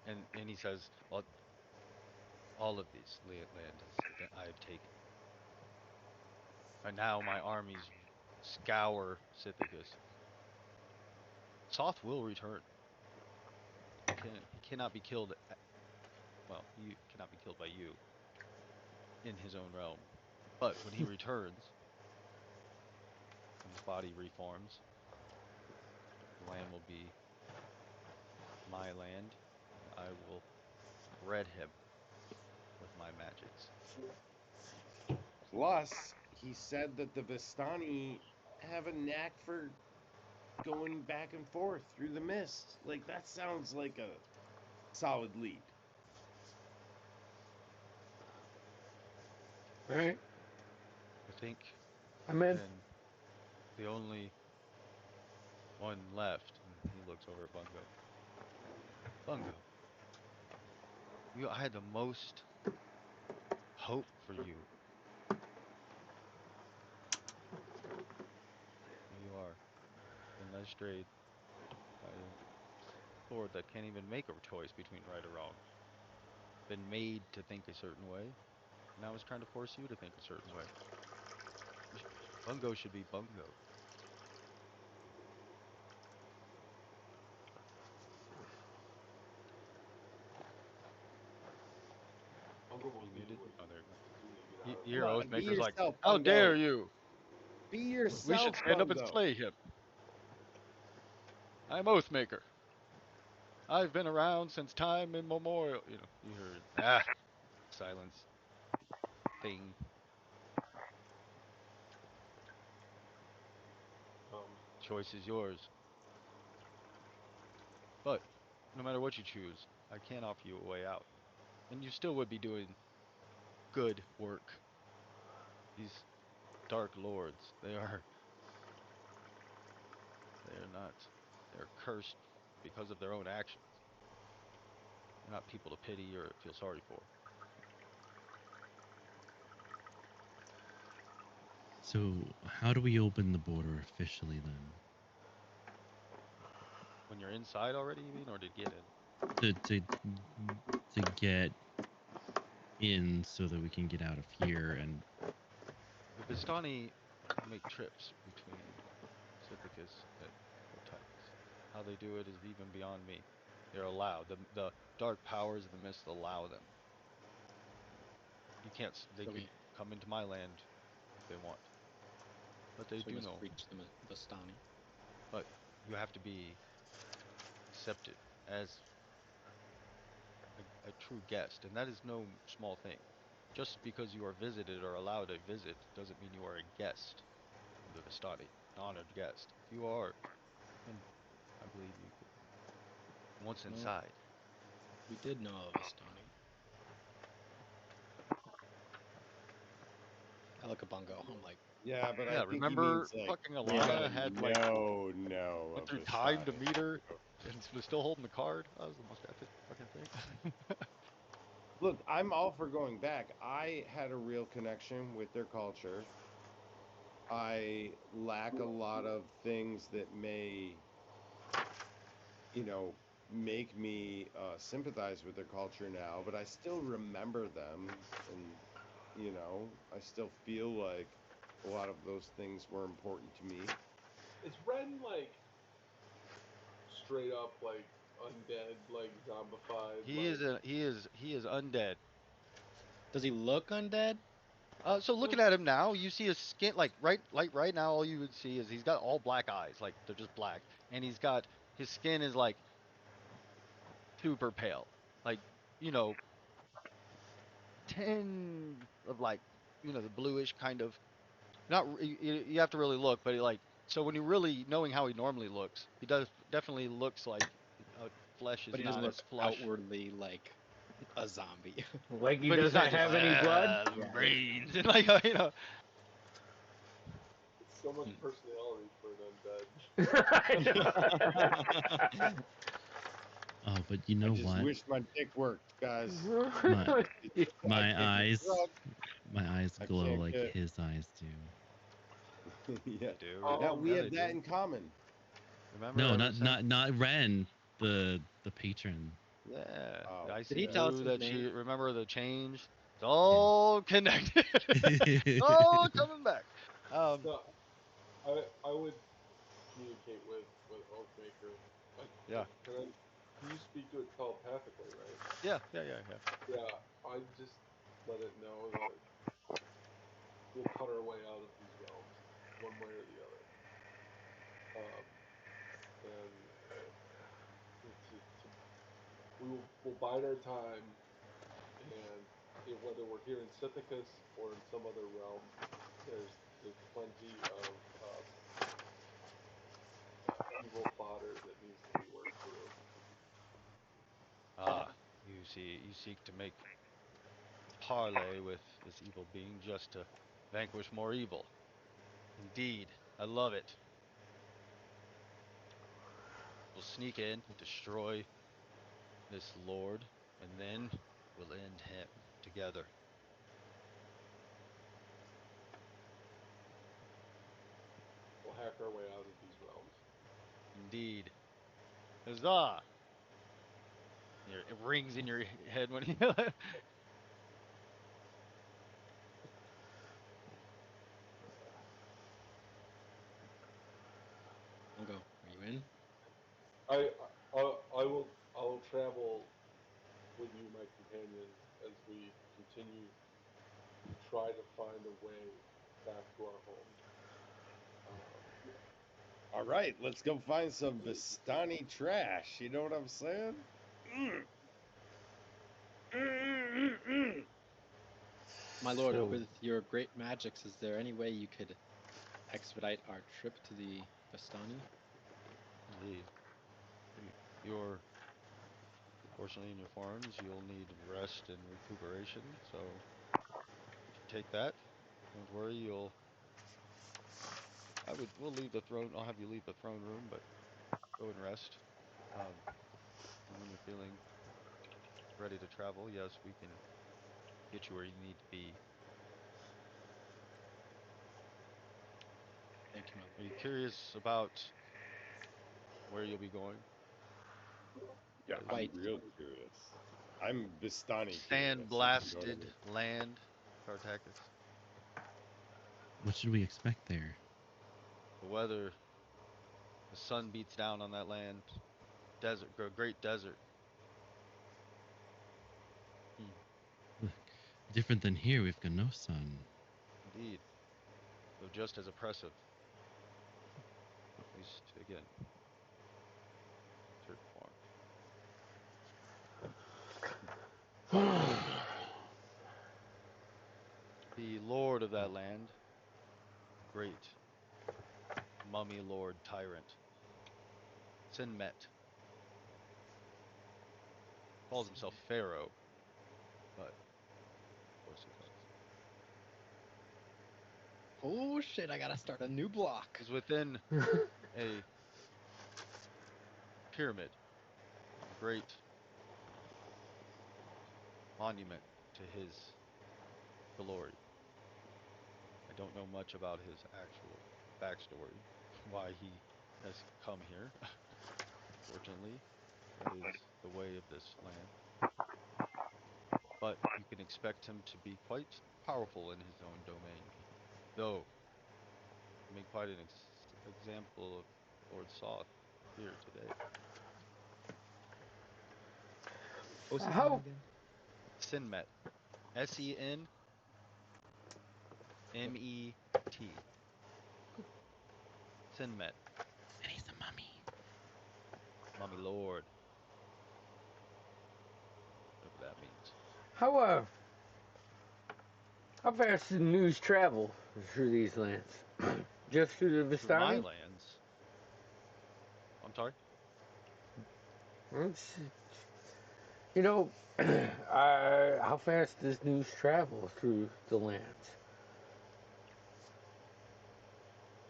and and he says, "Well, all of this land I have taken, and now my armies scour Sithicus. Soth will return. He cannot be killed. Well, he cannot be killed by you in his own realm. But when he returns, when his body reforms, the land will be my land, and I will red him with my magics." Plus, he said that the Vistani have a knack for going back and forth through the mist. Like that sounds like a solid lead. right, I think I'm in. then the only one left, and he looks over at Bungo. Bungo, I had the most hope for you. Here you are, been led strayed by a sword that can't even make a choice between right or wrong. Been made to think a certain way, and now it's trying to force you to think a certain way. Bungo should be Bungo. Bungo will You do muted? what Oh, there you go. do to get out of Come Your on, be Oathmaker's like, yourself, how dare Bungo. you? Be We should yourself, stand up and Bungo. slay him. I'm Oathmaker. I've been around since time immemorial. You heard, silence, thing. here. Choice is yours. But no matter what you choose, I can't offer you a way out. And you still would be doing good work. These dark lords, they're not, they're cursed because of their own actions. They're not people to pity or feel sorry for. So, how do we open the border officially then? When you're inside already, you mean, or to get in? To get in so that we can get out of here and The Vistani make trips between Sithicus and Otitis. How they do it is even beyond me. They're allowed. The dark powers of the mist allow them. You can't. They So could we, come into my land if they want, but they so we do must know. reach the Bastani. But you have to be accepted as a true guest, and that is no small thing. Just because you are visited or allowed a visit doesn't mean you are a guest of the Vistani, an honored guest. If you are, then I believe you could. Once Well, inside, we did know of Bastani. I look at Bungo. I'm like, Yeah, but yeah. I think he remember means like fucking we Alana gotta had like know went of through the time to Stani. meet her and was still holding the card. That was the most epic fucking thing. Look, I'm all for going back. I had a real connection with their culture. I lack a lot of things that may, make me sympathize with their culture now, but I still remember them, and I still feel like a lot of those things were important to me. Is Ren like straight up like undead, like zombified? He is undead. does he look undead? So looking at him now, you see his skin like right now. All you would see is he's got all black eyes, like they're just black, and he's got his skin is like super pale, like you know, tin of like the bluish kind of. Not you have to really look, but so when you really knowing how he normally looks, he does definitely looks like flesh But is he doesn't not look as flush. outwardly like a zombie. Like he But he's doesn't not just have like any blood. Right. brains and like It's so much Hmm. personality for an undead. I oh, but you I know just what? wish my dick worked, guys. My know. I my can't get eyes drugged. my eyes I glow can't like get. his eyes do. Yeah. do. Now we Yeah, have they that do. in common. Remember No, ever not since? not not Ren, the patron. Yeah, Oh, the Did icy he tell us blue his that name? she remember the change. It's Yeah. all connected. It's all coming back. No, I would communicate with Oathmaker. Like, Yeah, can you speak to it telepathically, right? yeah. Yeah, I just let it know that we'll cut our way out of these realms, one way or the other. And we'll bide our time, and whether we're here in Sithicus or in some other realm, there's plenty of evil fodder that needs to be worked through. Ah, you seek to make parley with this evil being just to vanquish more evil. Indeed, I love it. We'll sneak in and destroy this lord, and then we'll end him together. We'll hack our way out of these realms. Indeed. Huzzah! It rings in your head when you. Bungo, are you in? I I will travel with you, my companion, as we continue to try to find a way back to our home. All right, let's go find some Vistani trash. You know what I'm saying? Mm. My lord, So with your great magics, is there any way you could expedite our trip to the Bastani? Indeed. You're fortunately in your forms, you'll need rest and recuperation. So if you take that, don't worry. We'll leave the throne. I'll have you leave the throne room, but go and rest. And when you're feeling ready to travel, yes, we can get you where you need to be. Thank you, my Are lord. you curious about where you'll be going? Yeah, I'm Quite. real curious. I'm Vistani Sand blasted land, Cartacus. What should we expect there? The weather, the sun beats down on that land. Desert, great desert. Different than here, we've got no sun. Indeed. Though just as oppressive. At least, again, certain form. The lord of that land, great mummy lord tyrant, Sinmet, calls himself Pharaoh, but of course he does. Oh shit! I gotta start a new block. Is within a pyramid, a great monument to his glory. I don't know much about his actual backstory, why he has come here. Fortunately, that is the way of this land. But you can expect him to be quite powerful in his own domain. Though, I made quite an example of Lord Soth here today. What's his How- name again? Sinmet. Senmet. Sinmet. And he's a mummy. Mummy Lord. Whatever that means. How fast does news travel through these lands? Just through the Through my Vistani? lands. I'm sorry? It's, you know, how fast does news travel through the lands?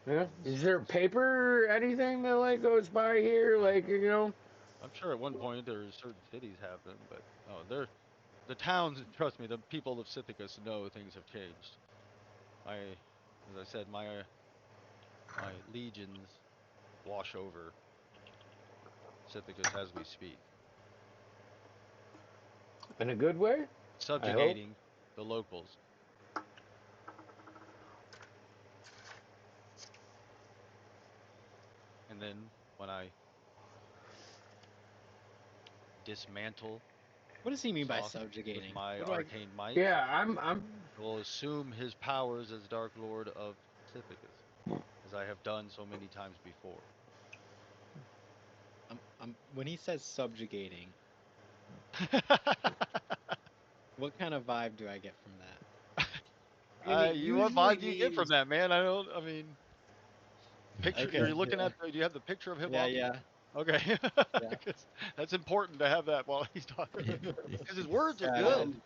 Yeah. Is there paper or anything that like goes by here? Like, you know? I'm sure at one point there's certain cities have them, but no, they're the towns. Trust me, the people of Sithicus know things have changed. As I said, my legions wash over Sithicus as we speak, In a good way? subjugating the locals. And then when I dismantle What does he mean by Soth with subjugating? my What do I- arcane might, Yeah, I'm I will assume his powers as Dark Lord of Sithicus, as I have done so many times before. when he says subjugating, what kind of vibe do I get from that? I mean, What vibe do you usually get from he's- that, man? I mean, picture. Okay, You're looking yeah. at. Do you have the picture of him? Yeah, up? yeah. Okay. Yeah. 'Cause that's important to have that while he's talking. It- Because his words are Yeah, good.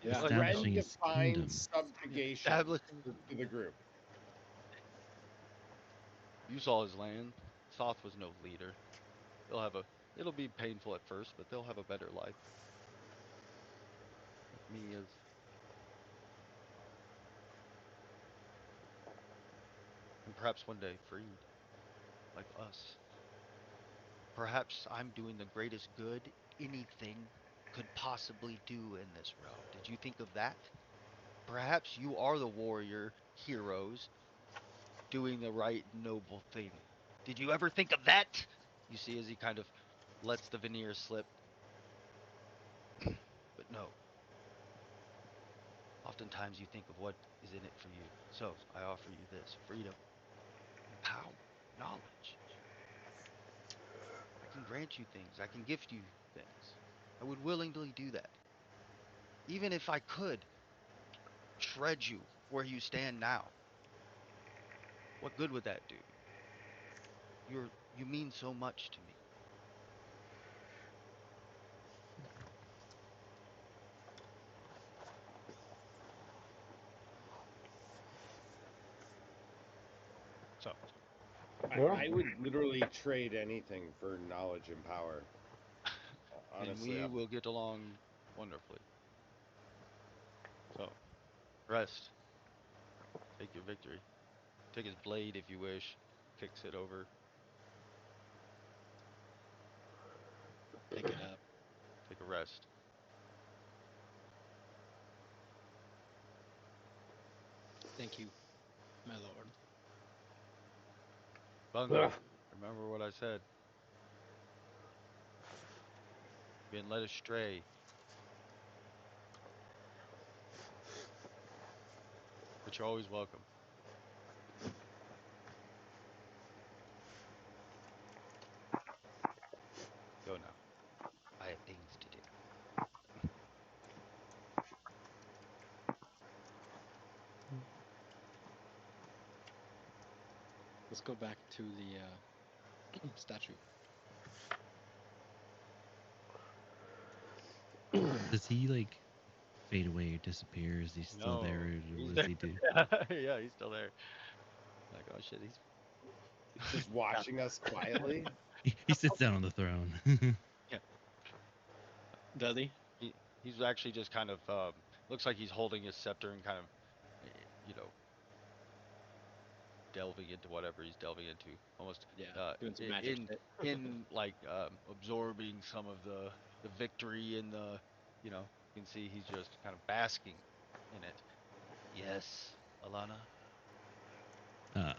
Yeah. Like, Establishing Ren his kingdom. defines subjugation Establishing. to the group. You saw his land. Soth was no leader. It'll be painful at first, but they'll have a better life. Like me is. And perhaps one day freed. Like us. Perhaps I'm doing the greatest good anything could possibly do in this realm. Did you think of that? Perhaps you are the warrior heroes doing the right noble thing. Did you ever think of that? You see, as he kind of lets the veneer slip. But no. Oftentimes you think of what is in it for you. So I offer you this freedom, and power, knowledge. I can grant you things. I can gift you things. I would willingly do that. Even if I could shred you where you stand now. What good would that do? You mean so much to me. So, I would literally trade anything for knowledge and power. and Honestly, we will get along wonderfully. So, rest. Take your victory. Take his blade if you wish. Kicks it over. rest. Thank you, my lord. Bungo, remember what I said. Been led astray. But you're always welcome. Go now. I have things to do. Let's go back to the statue. Does he like fade away or disappear? Is he still there? Or He's what there. does he do? Yeah, he's still there. Like, oh shit, he's Just watching us quietly. He sits down on the throne. yeah. Does he? He's actually just kind of looks like he's holding his scepter and kind of, you know, delving into whatever he's delving into, almost Yeah, doing some magic shit. in like absorbing some of the victory in the, you know, you can see he's just kind of basking in it. Yes, Alana.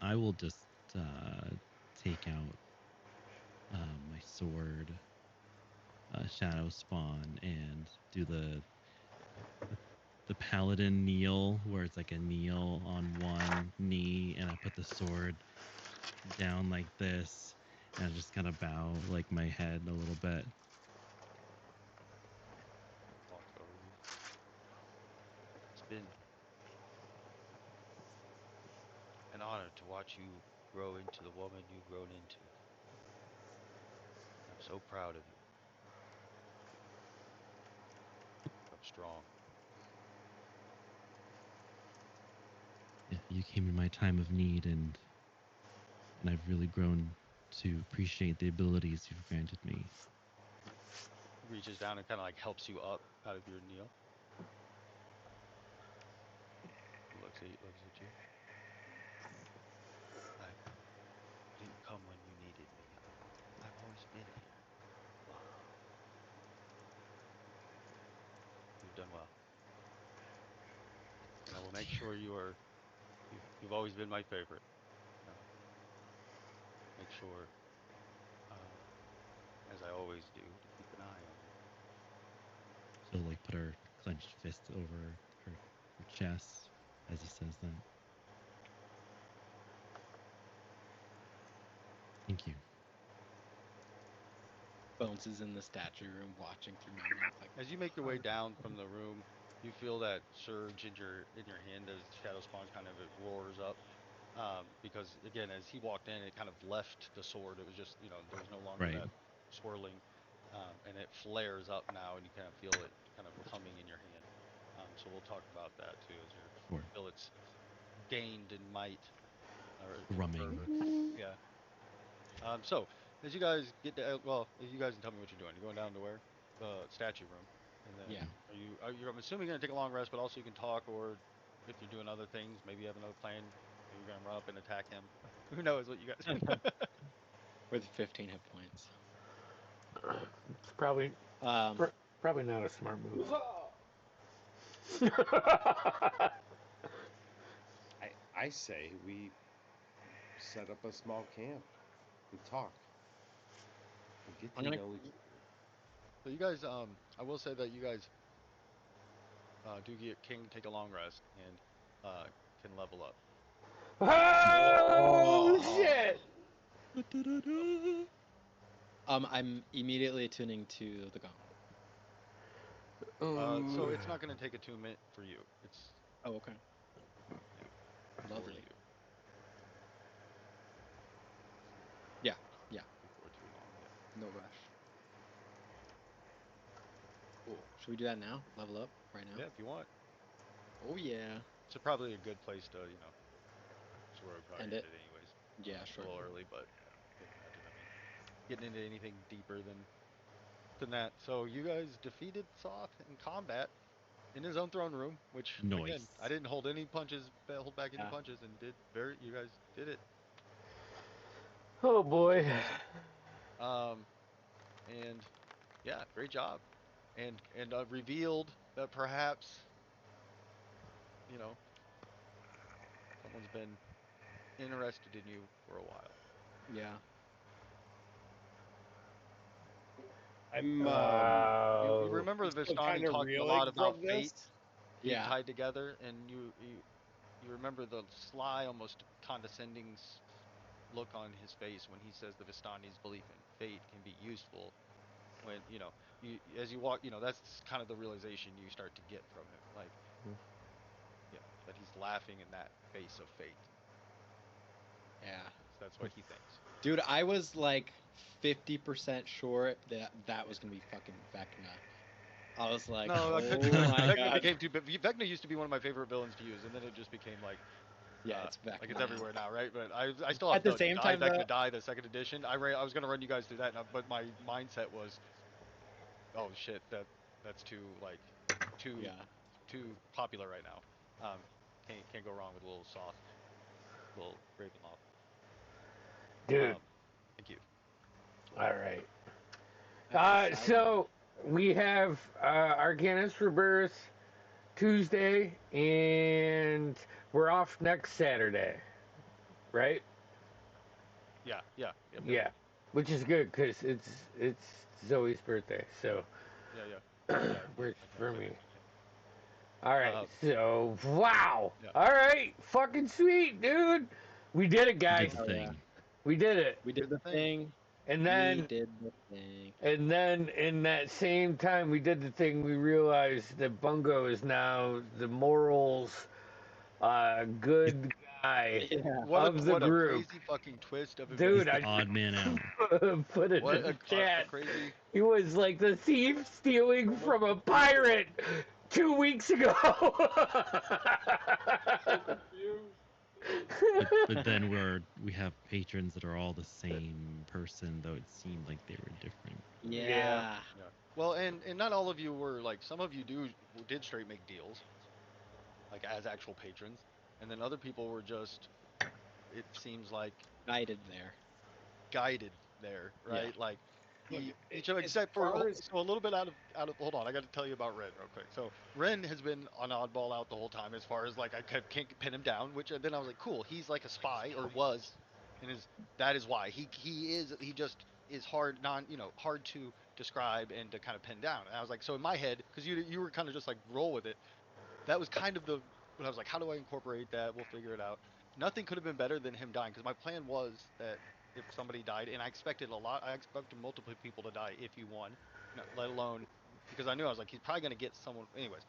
I will just take out my sword, Shadow Spawn, and do the paladin kneel, where it's like a kneel on one knee, and I put the sword down like this, and I just kind of bow like my head a little bit. Walks over to you. It's been an honor to watch you grow into the woman you've grown into. I'm so proud of you. I'm strong. Yeah, you came in my time of need, and I've really grown to appreciate the abilities you've granted me. He reaches down and kind of like helps you up out of your kneel. Looks at you. I didn't come when you needed me. I've always been here. You've done well. And I will make sure you've always been my favorite. Make sure, as I always do, to keep an eye on you. She'll like put her clenched fist over her chest as he says that. Thank you. Bones is in the statue room watching through my mouth. Like, As you make your way down from the room, you feel that surge in your hand as Shadow Spawn kind of it roars up. Because again, as he walked in, it kind of left the sword. It was just, you know, there was no longer Right. that swirling, and it flares up now, and you kind of feel it kind of coming in your hand. So we'll talk about that too, as you feel it's gained in might or Rumming. yeah. So as you guys get to, well, you guys can tell me what you're doing. You're going down to where? The statue room, and then Yeah. are you? I'm assuming you're gonna take a long rest, but also you can talk, or if you're doing other things, maybe you have another plan. Maybe you're gonna run up and attack him. Who knows what you guys? with 15 hit points. It's probably Um, probably not a smart move. I say we set up a small camp and talk and get I'm to gonna- know each So you guys, I will say that you guys do can take a long rest and can level up. Oh shit! I'm immediately attuning to the gong. So it's not gonna take attunement for you. It's Oh, okay. for Lovely. you. Yeah, yeah. Before too long. Yeah. No rush. Cool. Should we do that now? Level up right now? Yeah, if you want. Oh yeah. It's probably a good place to, you know, so we're probably End ended it. anyways. Yeah, It's sure. a little early, but can't imagine. I mean, getting into anything deeper than that. So you guys defeated Soth in combat in his own throne room, which again, Nice. I didn't hold any punches, hold back any Yeah. punches, and you guys did it. Oh boy. Awesome. And yeah, great job. and revealed that perhaps, you know, someone's been interested in you for a while. Yeah. I'm You Oh. remember the still Vistani kind of talking a reeling lot about from fate this. being Yeah. tied together, and you remember the sly, almost condescending look on his face when he says the Vistani's belief in fate can be useful. When you as you walk, that's kind of the realization you start to get from him, like that he's laughing in that face of fate. Yeah. That's what he thinks. Dude, I was like 50% sure that was gonna be fucking Vecna. I was like, No, oh my Vecna god. became too. Vecna used to be one of my favorite villains to use, and then it just became like. Yeah, it's Vecna. Like it's everywhere now, right? But I still have At the to same die, time, Vecna though, Die, the second edition. I was gonna run you guys through that, but my mindset was, oh shit, that's too too yeah. too popular right now. Can't go wrong with a little soft, little Ravenloft. Dude. Thank you. All right. That's the So we have Arcanist Rebirth Tuesday, and we're off next Saturday, right? Yeah. Yeah, which is good because it's Zoe's birthday, so Yeah. works for me. Okay. All right, so wow. Yeah. All right, fucking sweet, dude. We did it, guys. Did the thing. We did it. We did the thing. And We then did the thing. And then in that same time we did the thing, we realized that Bungo is now the morals good guy Yeah. of the What a group. crazy fucking twist of Dude, events. He's the odd man out. put it What in the a chat. crazy. He was like the thief stealing from a pirate 2 weeks ago. So confused. But then we have patrons that are all the same person, though it seemed like they were different. Yeah. Yeah. Well, and not all of you were like, some of you did straight make deals, like as actual patrons, and then other people were just, it seems like, Guided there. guided there, right? Yeah. Like Look, each as except far for as- so a little bit out of hold on, I got to tell you about Ren real quick. So Ren has been an oddball out the whole time as far as like I can't pin him down, which then I was like, cool, he's like a spy or was, and that is why he just is hard hard to describe and to kind of pin down. And I was like, so in my head, because you were kind of just like roll with it, that was kind of when I was like, how do I incorporate that? We'll figure it out. Nothing could have been better than him dying, because my plan was that if somebody died, and I expected a lot, I expected multiple people to die if you won, let alone, because I knew I was like, he's probably gonna get someone. Anyways,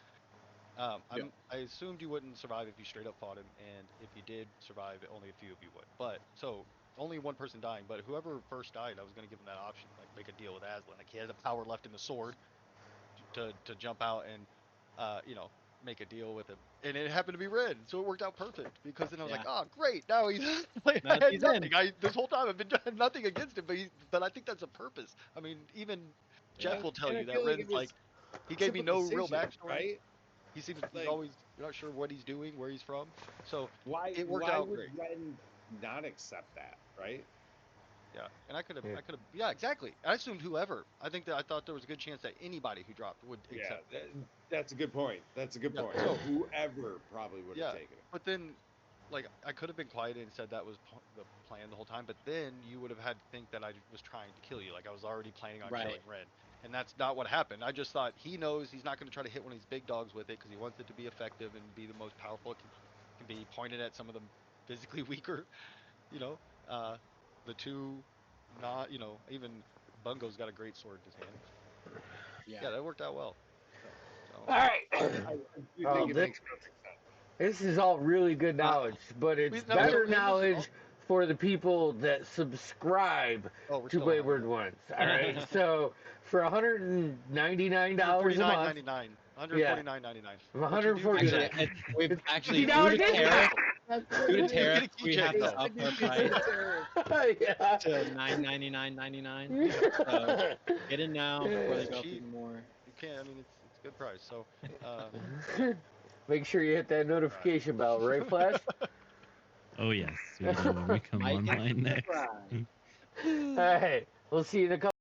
I assumed you wouldn't survive if you straight up fought him, and if you did survive, only a few of you would. But so only one person dying, but whoever first died, I was gonna give him that option, like make a deal with Aslan. Like he had the power left in the sword to jump out and make a deal with him, and it happened to be Red, so it worked out perfect. Because then I was like, oh great, now he's like, Now I had he's nothing. in. This whole time I've been doing nothing against him, but I think that's a purpose. I mean, even Jeff will tell and I you that feel like Red's it was like, he gave me simple no real decision, backstory. right? He seems he's Like- always you're not sure what he's doing, where he's from. So Why it worked why out would great. Ren not accept that, right? Yeah, and I could have, Yeah. yeah, exactly. I assumed whoever. I thought there was a good chance that anybody who dropped would accept. Yeah, that's a good point. That's a good Yeah, point. so- Whoever probably would have Yeah. taken it. But then, like, I could have been quiet and said that was the plan the whole time, but then you would have had to think that I was trying to kill you. Like, I was already planning on Right. killing Ren. And that's not what happened. I just thought he knows he's not going to try to hit one of these big dogs with it because he wants it to be effective and be the most powerful it can be, pointed at some of the physically weaker, you know. The two, not, even Bungo's got a great sword in his hand. Yeah, that worked out well. So, All right. I do Oh, think it this- makes perfect sense. This is all really good knowledge, but it's no, better it was knowledge for the people that subscribe oh, we're to still on. Wayward Ones. All right, so for $199 a month, $149.99. $149.99. Actually, we've actually $50 due to tariff, due to You tariff, get a key we check, have to though. up our price yeah. to $9.99.99. So get in now before they go up Cheap. even more. You can't. I mean, it's a good price. So, Make sure you hit that notification bell, right, Flash? Oh yes, we know when we come Mike and online next. subscribe. All right, we'll see you in a couple.